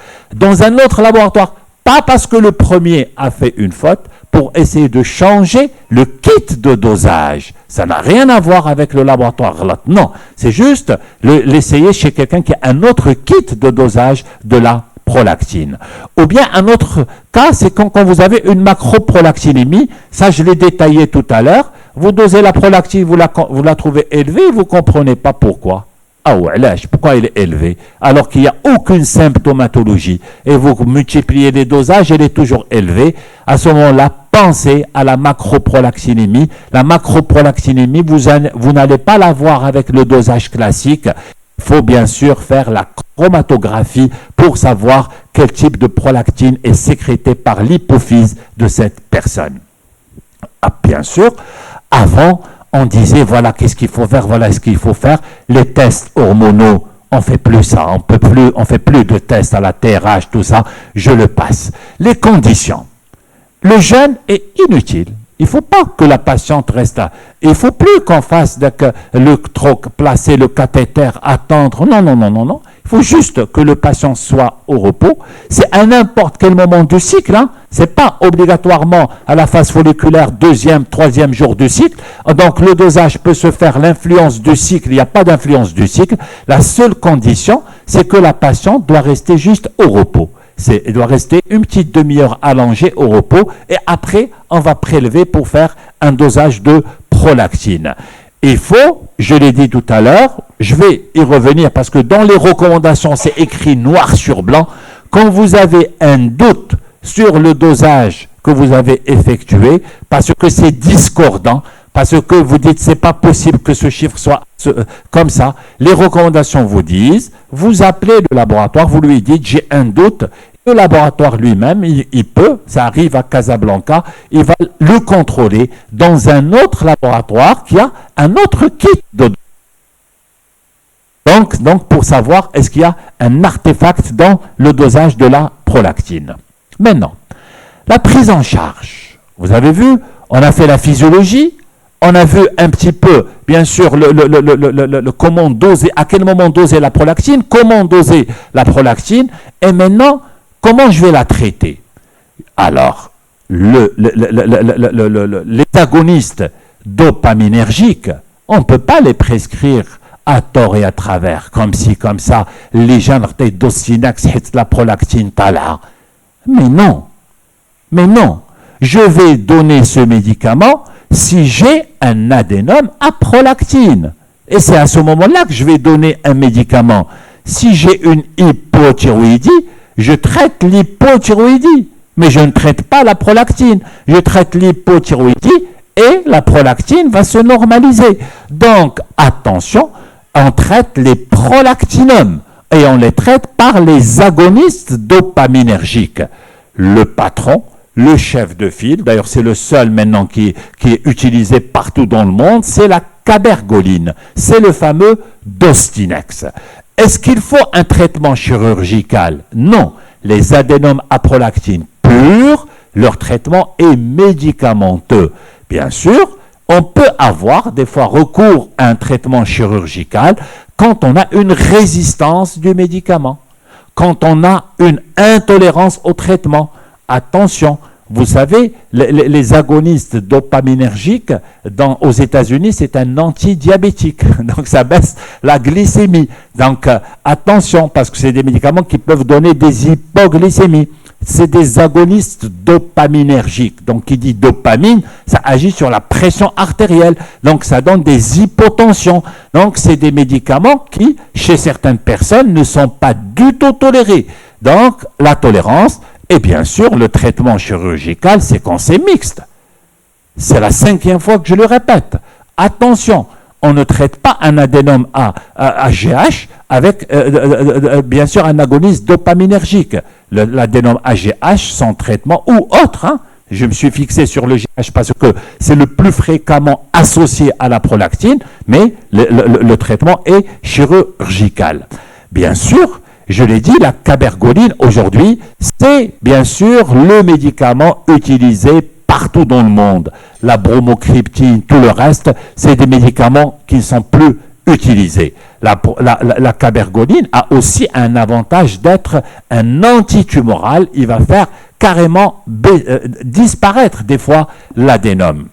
Pas parce que le premier a fait une faute, pour essayer de changer le kit de dosage. Ça n'a rien à voir avec le laboratoire. Non, c'est juste l'essayer chez quelqu'un qui a un autre kit de dosage de la prolactine. Ou bien un autre cas, c'est quand vous avez une macroprolactinémie, ça je l'ai détaillé tout à l'heure, vous dosez la prolactine, vous la trouvez élevée, vous ne comprenez pas pourquoi. Ah ouais, pourquoi il est élevé alors qu'il n'y a aucune symptomatologie et vous multipliez les dosages, elle est toujours élevée. À ce moment-là, pensez à la macroprolactinémie. La macroprolactinémie, vous n'allez pas la voir avec le dosage classique. Il faut bien sûr faire la chromatographie pour savoir quel type de prolactine est sécrété par l'hypophyse de cette personne. Ah, bien sûr, avant, on disait, voilà qu'est-ce qu'il faut faire, voilà ce qu'il faut faire. Les tests hormonaux, on fait plus ça, on fait plus de tests à la TRH, tout ça, je le passe. Les conditions. Le jeûne est inutile. Il ne faut pas que la patiente reste là. Il ne faut plus qu'on fasse placer le cathéter, attendre. Non. Il faut juste que le patient soit au repos. C'est à n'importe quel moment du cycle. Ce n'est pas obligatoirement à la phase folliculaire, 2e, 3e jour du cycle. Donc le dosage peut se faire, l'influence du cycle, il n'y a pas d'influence du cycle. La seule condition, c'est que la patiente doit rester juste au repos. Il doit rester une petite demi-heure allongé au repos et après, on va prélever pour faire un dosage de prolactine. Il faut, je l'ai dit tout à l'heure, je vais y revenir parce que dans les recommandations, c'est écrit noir sur blanc. Quand vous avez un doute sur le dosage que vous avez effectué, parce que c'est discordant, parce que vous dites c'est pas possible que ce chiffre soit comme ça, les recommandations vous disent, vous appelez le laboratoire, vous lui dites j'ai un doute, le laboratoire lui-même, il peut, ça arrive à Casablanca, il va le contrôler dans un autre laboratoire qui a un autre kit de donc pour savoir est-ce qu'il y a un artefact dans le dosage de la prolactine. Maintenant, la prise en charge. Vous avez vu, on a fait la physiologie, on a vu un petit peu, bien sûr, comment doser, à quel moment doser la prolactine, comment doser la prolactine, et maintenant, comment je vais la traiter. Alors, les agonistes dopaminergiques, on ne peut pas les prescrire à tort et à travers, comme si, comme ça, les gens ont dosinex, la prolactine, pas là. Mais non, je vais donner ce médicament si j'ai un adénome à prolactine. Et c'est à ce moment-là que je vais donner un médicament. Si j'ai une hypothyroïdie, je traite l'hypothyroïdie, mais je ne traite pas la prolactine. Je traite l'hypothyroïdie et la prolactine va se normaliser. Donc, attention, on traite les prolactinums et on les traite par les agonistes dopaminergiques. Le patron, le chef de file, d'ailleurs c'est le seul maintenant qui est utilisé partout dans le monde, c'est la cabergoline, c'est le fameux Dostinex. Est-ce qu'il faut un traitement chirurgical? Non. Les adénomes à prolactine pure, leur traitement est médicamenteux. Bien sûr, on peut avoir des fois recours à un traitement chirurgical quand on a une résistance du médicament, quand on a une intolérance au traitement. Attention, vous savez, les agonistes dopaminergiques aux États-Unis, c'est un antidiabétique. Donc, ça baisse la glycémie. Donc, attention, parce que c'est des médicaments qui peuvent donner des hypoglycémies. C'est des agonistes dopaminergiques. Donc, qui dit dopamine, ça agit sur la pression artérielle. Donc, ça donne des hypotensions. Donc, c'est des médicaments qui, chez certaines personnes, ne sont pas du tout tolérés. Donc, la tolérance, et bien sûr, le traitement chirurgical, c'est quand c'est mixte. C'est la 5e fois que je le répète. Attention, on ne traite pas un adénome à GH avec, bien sûr, un agoniste dopaminergique. L'adénome AGH, son traitement, ou autre, hein. Je me suis fixé sur le GH parce que c'est le plus fréquemment associé à la prolactine, mais le traitement est chirurgical. Bien sûr, je l'ai dit, la cabergoline, aujourd'hui, c'est bien sûr le médicament utilisé partout dans le monde. La bromocriptine, tout le reste, c'est des médicaments qui ne sont plus utilisés. La cabergoline a aussi un avantage d'être un antitumoral. Il va faire carrément disparaître des fois l'adénome.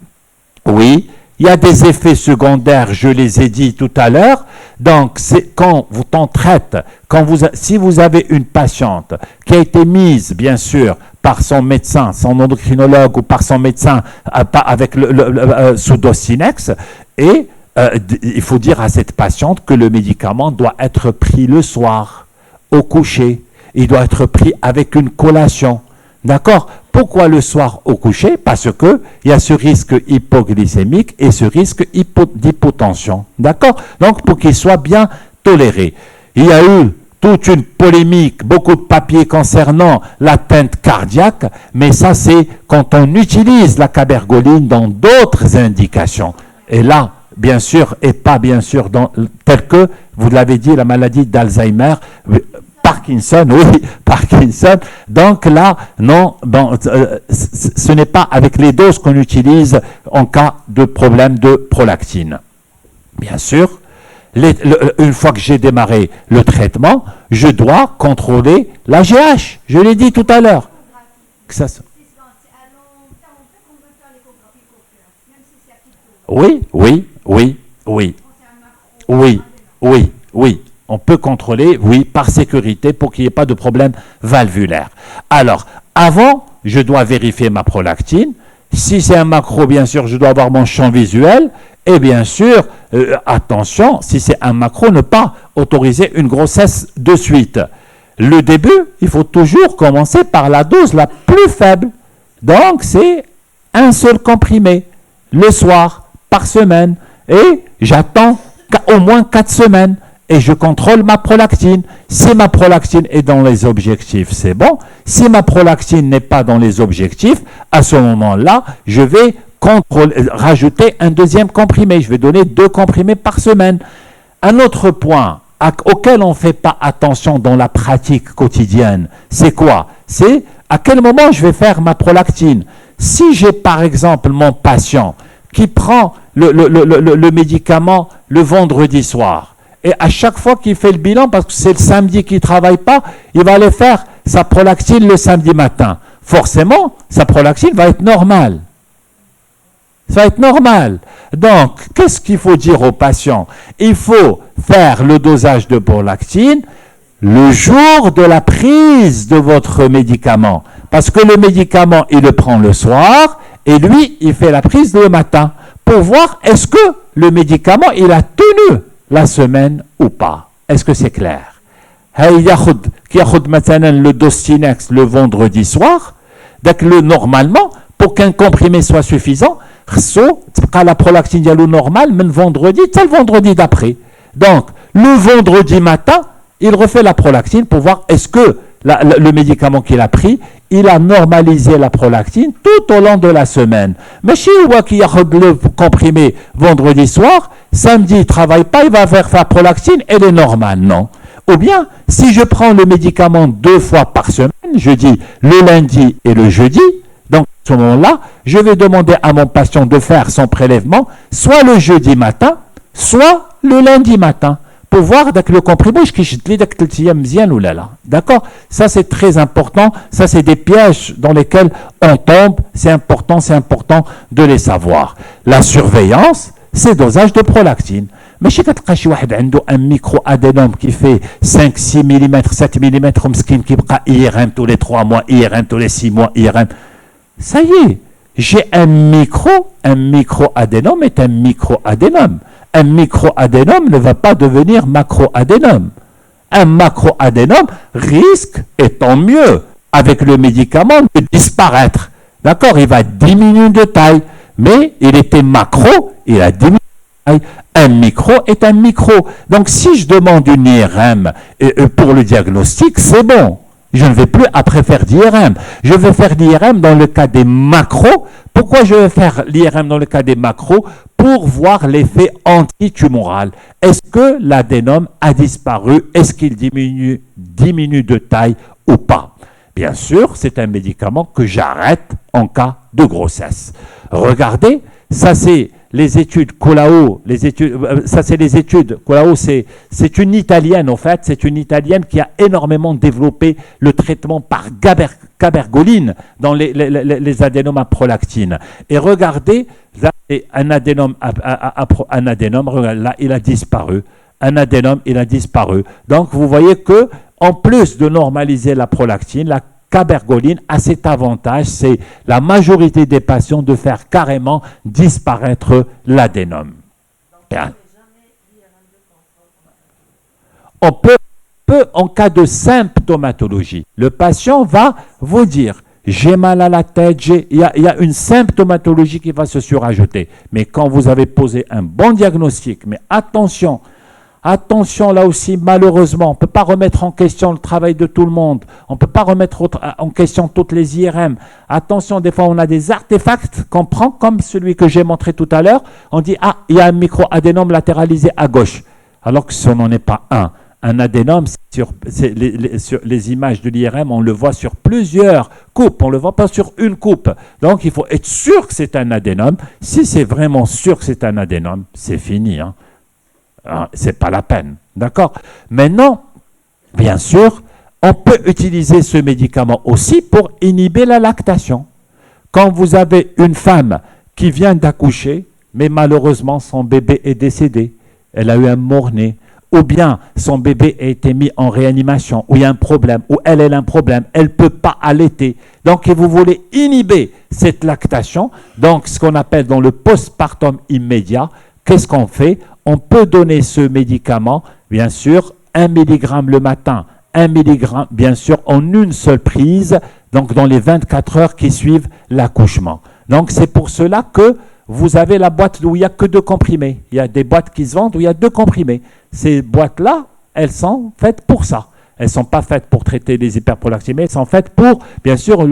Oui, il y a des effets secondaires, je les ai dit tout à l'heure. Donc, c'est quand vous t'en traite, si vous avez une patiente qui a été mise, bien sûr, par son médecin, son endocrinologue ou par son médecin avec sous Dostinex, et il faut dire à cette patiente que le médicament doit être pris le soir, au coucher. Il doit être pris avec une collation. D'accord? Pourquoi le soir au coucher? Parce que il y a ce risque hypoglycémique et ce risque d'hypotension. D'accord? Donc, pour qu'il soit bien toléré. Il y a eu toute une polémique, beaucoup de papiers concernant l'atteinte cardiaque, mais ça, c'est quand on utilise la cabergoline dans d'autres indications. Et là, bien sûr, et pas bien sûr, tel que, vous l'avez dit, la maladie d'Alzheimer, Parkinson, oui, Parkinson. Donc là, non, ce n'est pas avec les doses qu'on utilise en cas de problème de prolactine. Bien sûr, une fois que j'ai démarré le traitement, je dois contrôler l'AGH. Je l'ai dit tout à l'heure. Oui. On peut contrôler, oui, par sécurité, pour qu'il n'y ait pas de problème valvulaire. Alors, avant, je dois vérifier ma prolactine. Si c'est un macro, bien sûr, je dois avoir mon champ visuel. Et bien sûr, attention, si c'est un macro, ne pas autoriser une grossesse de suite. Le début, il faut toujours commencer par la dose la plus faible. Donc, c'est un seul comprimé, le soir, par semaine. Et j'attends au moins 4 semaines. Et je contrôle ma prolactine. Si ma prolactine est dans les objectifs, c'est bon. Si ma prolactine n'est pas dans les objectifs, à ce moment-là, je vais rajouter un deuxième comprimé. Je vais donner 2 comprimés par semaine. Un autre point auquel on ne fait pas attention dans la pratique quotidienne, c'est quoi? C'est à quel moment je vais faire ma prolactine. Si j'ai par exemple mon patient qui prend le médicament le vendredi soir, et à chaque fois qu'il fait le bilan, parce que c'est le samedi qu'il ne travaille pas, il va aller faire sa prolactine le samedi matin. Forcément, sa prolactine va être normale. Ça va être normal. Donc, qu'est-ce qu'il faut dire aux patients? Il faut faire le dosage de prolactine le jour de la prise de votre médicament. Parce que le médicament, il le prend le soir et lui, il fait la prise le matin pour voir est-ce que le médicament, il a tenu la semaine ou pas. Est-ce que c'est clair? Qui a maintenant le Dostinex le vendredi soir, donc normalement, pour qu'un comprimé soit suffisant, la prolactine dialo normale, mais le vendredi, c'est le vendredi d'après. Donc, le vendredi matin, il refait la prolactine pour voir est-ce que le médicament qu'il a pris, il a normalisé la prolactine tout au long de la semaine. Mais si on voit qu'il a le comprimé vendredi soir, samedi, il ne travaille pas, il va faire la prolactine, elle est normale, non. Ou bien, si je prends le médicament 2 fois par semaine, je dis le lundi et le jeudi, donc à ce moment-là, je vais demander à mon patient de faire son prélèvement soit le jeudi matin, soit le lundi matin, pour voir le comprimé, d'accord? Ça, c'est très important. Ça, c'est des pièges dans lesquels on tombe. C'est important de les savoir. La surveillance, c'est dosage de prolactine. Mais si tu as un micro-adénome qui fait 5, 6 mm, 7 mm, qui prend IRM tous les 3 mois, IRM tous les 6 mois, IRM, ça y est, j'ai un micro-adénome est un micro-adénome. Un micro-adénome ne va pas devenir macro-adénome. Un macro-adénome risque, et tant mieux, avec le médicament, de disparaître. D'accord? Il va diminuer de taille. Mais il était macro, il a diminué de taille. Un micro est un micro. Donc, si je demande une IRM pour le diagnostic, c'est bon. Je ne vais plus après faire d'IRM. Je vais faire d'IRM dans le cas des macros. Pourquoi je vais faire l'IRM dans le cas des macros? Pour voir l'effet antitumoral. Est-ce que l'adénome a disparu? Est-ce qu'il diminue de taille ou pas? Bien sûr, c'est un médicament que j'arrête en cas de grossesse. Regardez, ça c'est les études Colao, Colao, c'est une Italienne en fait, c'est une Italienne qui a énormément développé le traitement par cabergoline dans les adénomes à prolactine. Et regardez, là, un adénome, regarde, là, il a disparu. Un adénome, il a disparu. Donc, vous voyez que, en plus de normaliser la prolactine, la cabergoline a cet avantage, c'est la majorité des patients de faire carrément disparaître l'adénome. On peut, en cas de symptomatologie, le patient va vous dire j'ai mal à la tête, il y a une symptomatologie qui va se surajouter. Mais quand vous avez posé un bon diagnostic, mais attention, là aussi, malheureusement, on ne peut pas remettre en question le travail de tout le monde. On ne peut pas remettre en question toutes les IRM. Attention, des fois, on a des artefacts qu'on prend, comme celui que j'ai montré tout à l'heure. On dit, ah, il y a un micro-adénome latéralisé à gauche. Alors que ce n'en est pas un. Un adénome, sur les images de l'IRM, on le voit sur plusieurs coupes. On ne le voit pas sur une coupe. Donc, il faut être sûr que c'est un adénome. Si c'est vraiment sûr que c'est un adénome, c'est fini, hein. C'est pas la peine, d'accord? Maintenant, bien sûr, on peut utiliser ce médicament aussi pour inhiber la lactation. Quand vous avez une femme qui vient d'accoucher, mais malheureusement son bébé est décédé, elle a eu un mort-né, ou bien son bébé a été mis en réanimation, ou il y a un problème, ou elle a un problème, elle ne peut pas allaiter. Donc, vous voulez inhiber cette lactation, donc ce qu'on appelle dans le postpartum immédiat, qu'est-ce qu'on fait? On peut donner ce médicament, bien sûr, 1 mg le matin, 1 mg, bien sûr, en une seule prise, donc dans les 24 heures qui suivent l'accouchement. Donc, c'est pour cela que vous avez la boîte où il n'y a que 2 comprimés. Il y a des boîtes qui se vendent où il y a 2 comprimés. Ces boîtes-là, elles sont faites pour ça. Elles ne sont pas faites pour traiter les hyperprolactinémies, elles sont faites pour, bien sûr,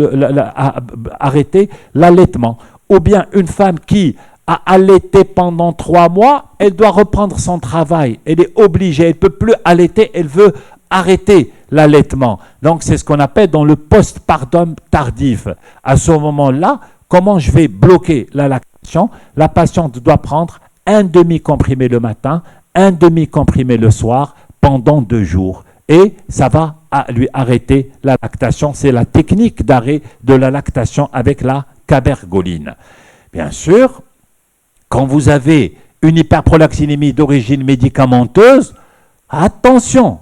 arrêter l'allaitement. Ou bien une femme qui a allaité pendant 3 mois, elle doit reprendre son travail. Elle est obligée, elle ne peut plus allaiter, elle veut arrêter l'allaitement. Donc, c'est ce qu'on appelle dans le postpartum tardif. À ce moment-là, comment je vais bloquer la lactation? La patiente doit prendre un demi-comprimé le matin, un demi-comprimé le soir pendant 2 jours. Et ça va lui arrêter la lactation. C'est la technique d'arrêt de la lactation avec la cabergoline. Bien sûr, quand vous avez une hyperprolactinémie d'origine médicamenteuse, attention,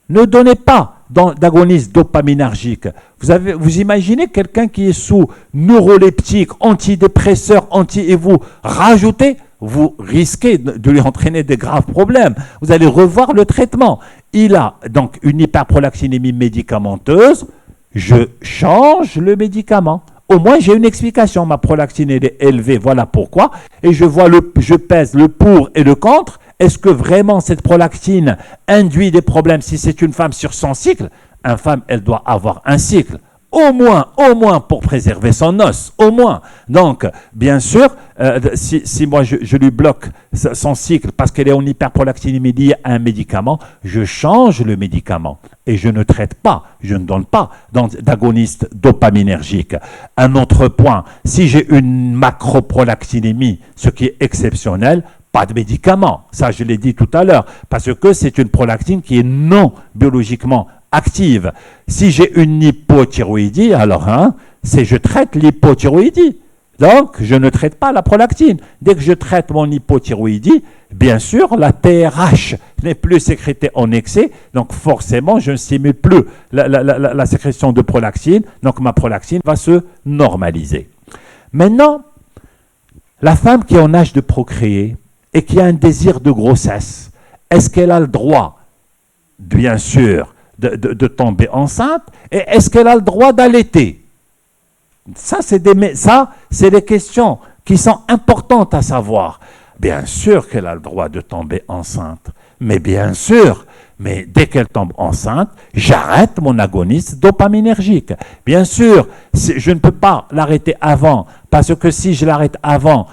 ne donnez pas d'agonistes dopaminergiques. Vous imaginez quelqu'un qui est sous neuroleptique, antidépresseur, et vous rajoutez, vous risquez de lui entraîner des graves problèmes. Vous allez revoir le traitement. Il a donc une hyperprolactinémie médicamenteuse, je change le médicament. Au moins, j'ai une explication. Ma prolactine est élevée, voilà pourquoi. Et je pèse le pour et le contre. Est-ce que vraiment cette prolactine induit des problèmes si c'est une femme sur son cycle? Une femme, elle doit avoir un cycle. Au moins pour préserver son os, au moins. Donc, bien sûr, si moi je lui bloque son cycle parce qu'elle est en hyperprolactinémie liée à un médicament, je change le médicament et je ne traite pas, je ne donne pas d'agoniste dopaminergique. Un autre point, si j'ai une macroprolactinémie, ce qui est exceptionnel, pas de médicament. Ça, je l'ai dit tout à l'heure, parce que c'est une prolactine qui est non biologiquement active. Si j'ai une hypothyroïdie, alors je traite l'hypothyroïdie. Donc, je ne traite pas la prolactine. Dès que je traite mon hypothyroïdie, bien sûr, la TRH n'est plus sécrétée en excès, donc forcément, je ne stimule plus la sécrétion de prolactine, donc ma prolactine va se normaliser. Maintenant, la femme qui est en âge de procréer et qui a un désir de grossesse, est-ce qu'elle a le droit, bien sûr, de tomber enceinte, et est-ce qu'elle a le droit d'allaiter? Ça, c'est des questions qui sont importantes à savoir. Bien sûr qu'elle a le droit de tomber enceinte, mais bien sûr, mais dès qu'elle tombe enceinte, j'arrête mon agoniste dopaminergique. Bien sûr, je ne peux pas l'arrêter avant, parce que si je l'arrête avant,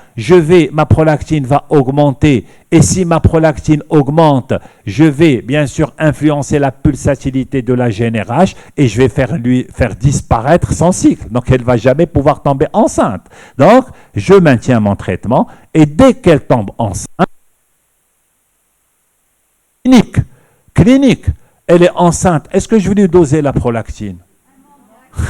ma prolactine va augmenter, et si ma prolactine augmente, je vais bien sûr influencer la pulsatilité de la GnRH, et je vais lui faire disparaître son cycle. Donc, elle ne va jamais pouvoir tomber enceinte. Donc, je maintiens mon traitement, et dès qu'elle tombe enceinte, clinique, elle est enceinte, est-ce que je vais lui doser la prolactine?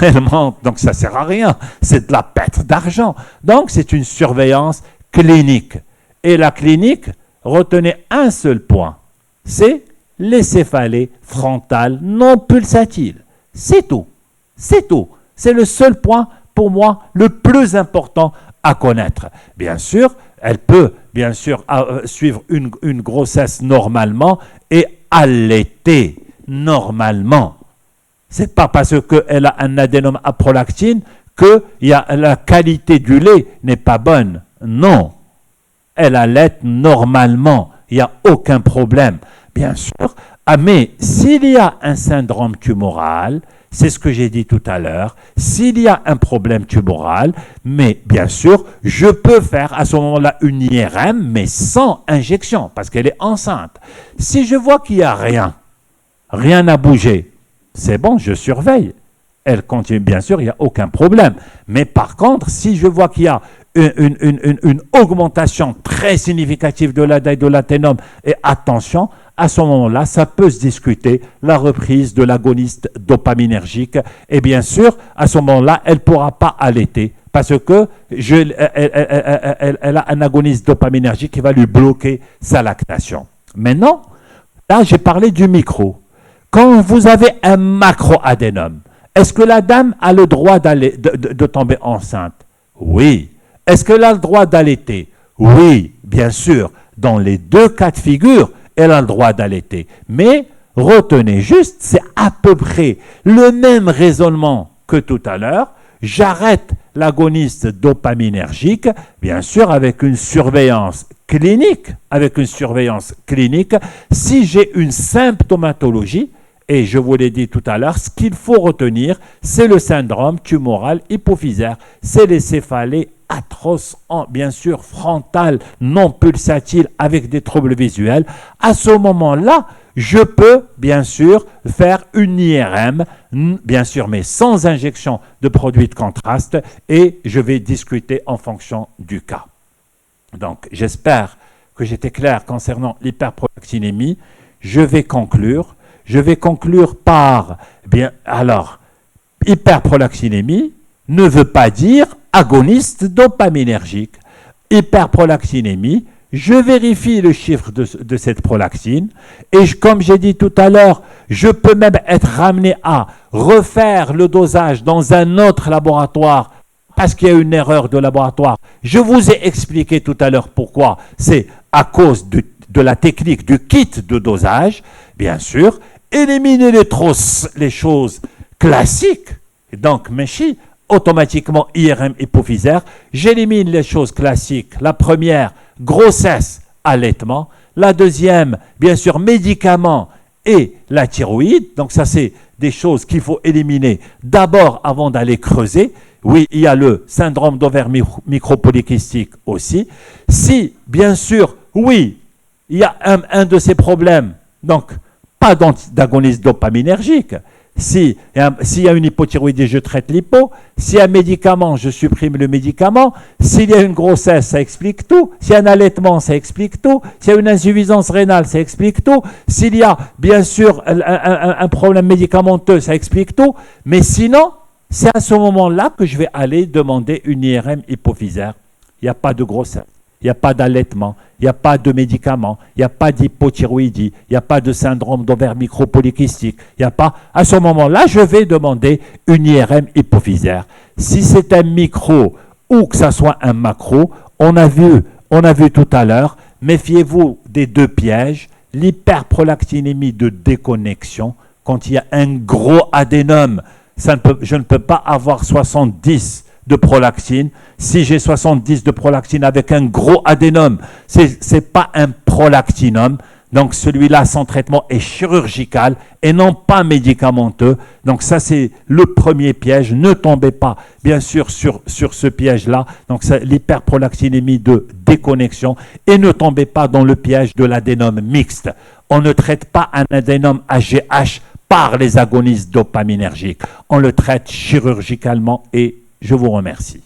Elle monte, donc ça ne sert à rien, c'est de la perte d'argent. Donc c'est une surveillance clinique. Et la clinique, retenez un seul point, c'est les céphalées frontales non pulsatiles. C'est tout, c'est tout. C'est le seul point, pour moi, le plus important à connaître. Bien sûr, elle peut, bien sûr, suivre une grossesse normalement et allaiter normalement. C'est pas parce qu'elle a un adénome à prolactine que la qualité du lait n'est pas bonne. Non. Elle allaite normalement. Il n'y a aucun problème. Bien sûr. Mais s'il y a un syndrome tumoral, c'est ce que j'ai dit tout à l'heure, s'il y a un problème tumoral, mais bien sûr, je peux faire à ce moment-là une IRM, mais sans injection, parce qu'elle est enceinte. Si je vois qu'il n'y a rien n'a bougé, c'est bon, je surveille. Elle continue, bien sûr, il n'y a aucun problème. Mais par contre, si je vois qu'il y a une augmentation très significative de la taille de l'adénome, et attention, à ce moment-là, ça peut se discuter, la reprise de l'agoniste dopaminergique. Et bien sûr, à ce moment-là, elle ne pourra pas allaiter parce que elle a un agoniste dopaminergique qui va lui bloquer sa lactation. Maintenant, Là, j'ai parlé du micro. Quand vous avez un macro-adénome, est-ce que la dame a le droit de tomber enceinte? Oui. Est-ce qu'elle a le droit d'allaiter? Oui, bien sûr. Dans les deux cas de figure, elle a le droit d'allaiter. Mais retenez juste, c'est à peu près le même raisonnement que tout à l'heure. J'arrête l'agoniste dopaminergique, bien sûr avec une surveillance clinique, si j'ai une symptomatologie, et je vous l'ai dit tout à l'heure, ce qu'il faut retenir, c'est le syndrome tumoral hypophysaire, c'est les céphalées atroces, bien sûr frontales, non pulsatiles, avec des troubles visuels. À ce moment-là, je peux, bien sûr, faire une IRM, bien sûr, mais sans injection de produits de contraste, et je vais discuter en fonction du cas. Donc, j'espère que j'étais clair concernant l'hyperprolactinémie. Je vais conclure par, hyperprolactinémie ne veut pas dire agoniste dopaminergique. Hyperprolactinémie, je vérifie le chiffre de cette prolactine et comme j'ai dit tout à l'heure, je peux même être ramené à refaire le dosage dans un autre laboratoire parce qu'il y a une erreur de laboratoire. Je vous ai expliqué tout à l'heure pourquoi. C'est à cause de la technique du kit de dosage, bien sûr. Éliminer les choses classiques. Donc, Méchi, automatiquement IRM hypophysaire. J'élimine les choses classiques. La première, grossesse, allaitement. La deuxième, bien sûr, médicaments et la thyroïde. Donc ça, c'est des choses qu'il faut éliminer d'abord avant d'aller creuser. Oui, il y a le syndrome d'ovaire micropolycystique aussi. Si, bien sûr, oui, il y a un de ces problèmes, donc pas d'agoniste dopaminergique. S'il y a une hypothyroïdie, je traite l'hypo. S'il y a un médicament, je supprime le médicament. S'il y a une grossesse, ça explique tout. S'il y a un allaitement, ça explique tout. S'il y a une insuffisance rénale, ça explique tout. S'il y a, bien sûr, un problème médicamenteux, ça explique tout. Mais sinon, c'est à ce moment-là que je vais aller demander une IRM hypophysaire. Il n'y a pas de grossesse. Il n'y a pas d'allaitement, il n'y a pas de médicaments, il n'y a pas d'hypothyroïdie, il n'y a pas de syndrome d'ovaire micropolycystique, il n'y a pas... À ce moment-là, je vais demander une IRM hypophysaire. Si c'est un micro ou que ça soit un macro, on a vu tout à l'heure, méfiez-vous des deux pièges, l'hyperprolactinémie de déconnexion, quand il y a un gros adénome, je ne peux pas avoir 70 de prolactine. Si j'ai 70 de prolactine avec un gros adénome, ce n'est pas un prolactinome. Donc celui-là, son traitement est chirurgical et non pas médicamenteux. Donc ça, c'est le premier piège. Ne tombez pas, bien sûr, sur ce piège-là. Donc l'hyperprolactinémie de déconnexion. Et ne tombez pas dans le piège de l'adénome mixte. On ne traite pas un adénome AGH par les agonistes dopaminergiques. On le traite chirurgicalement et je vous remercie.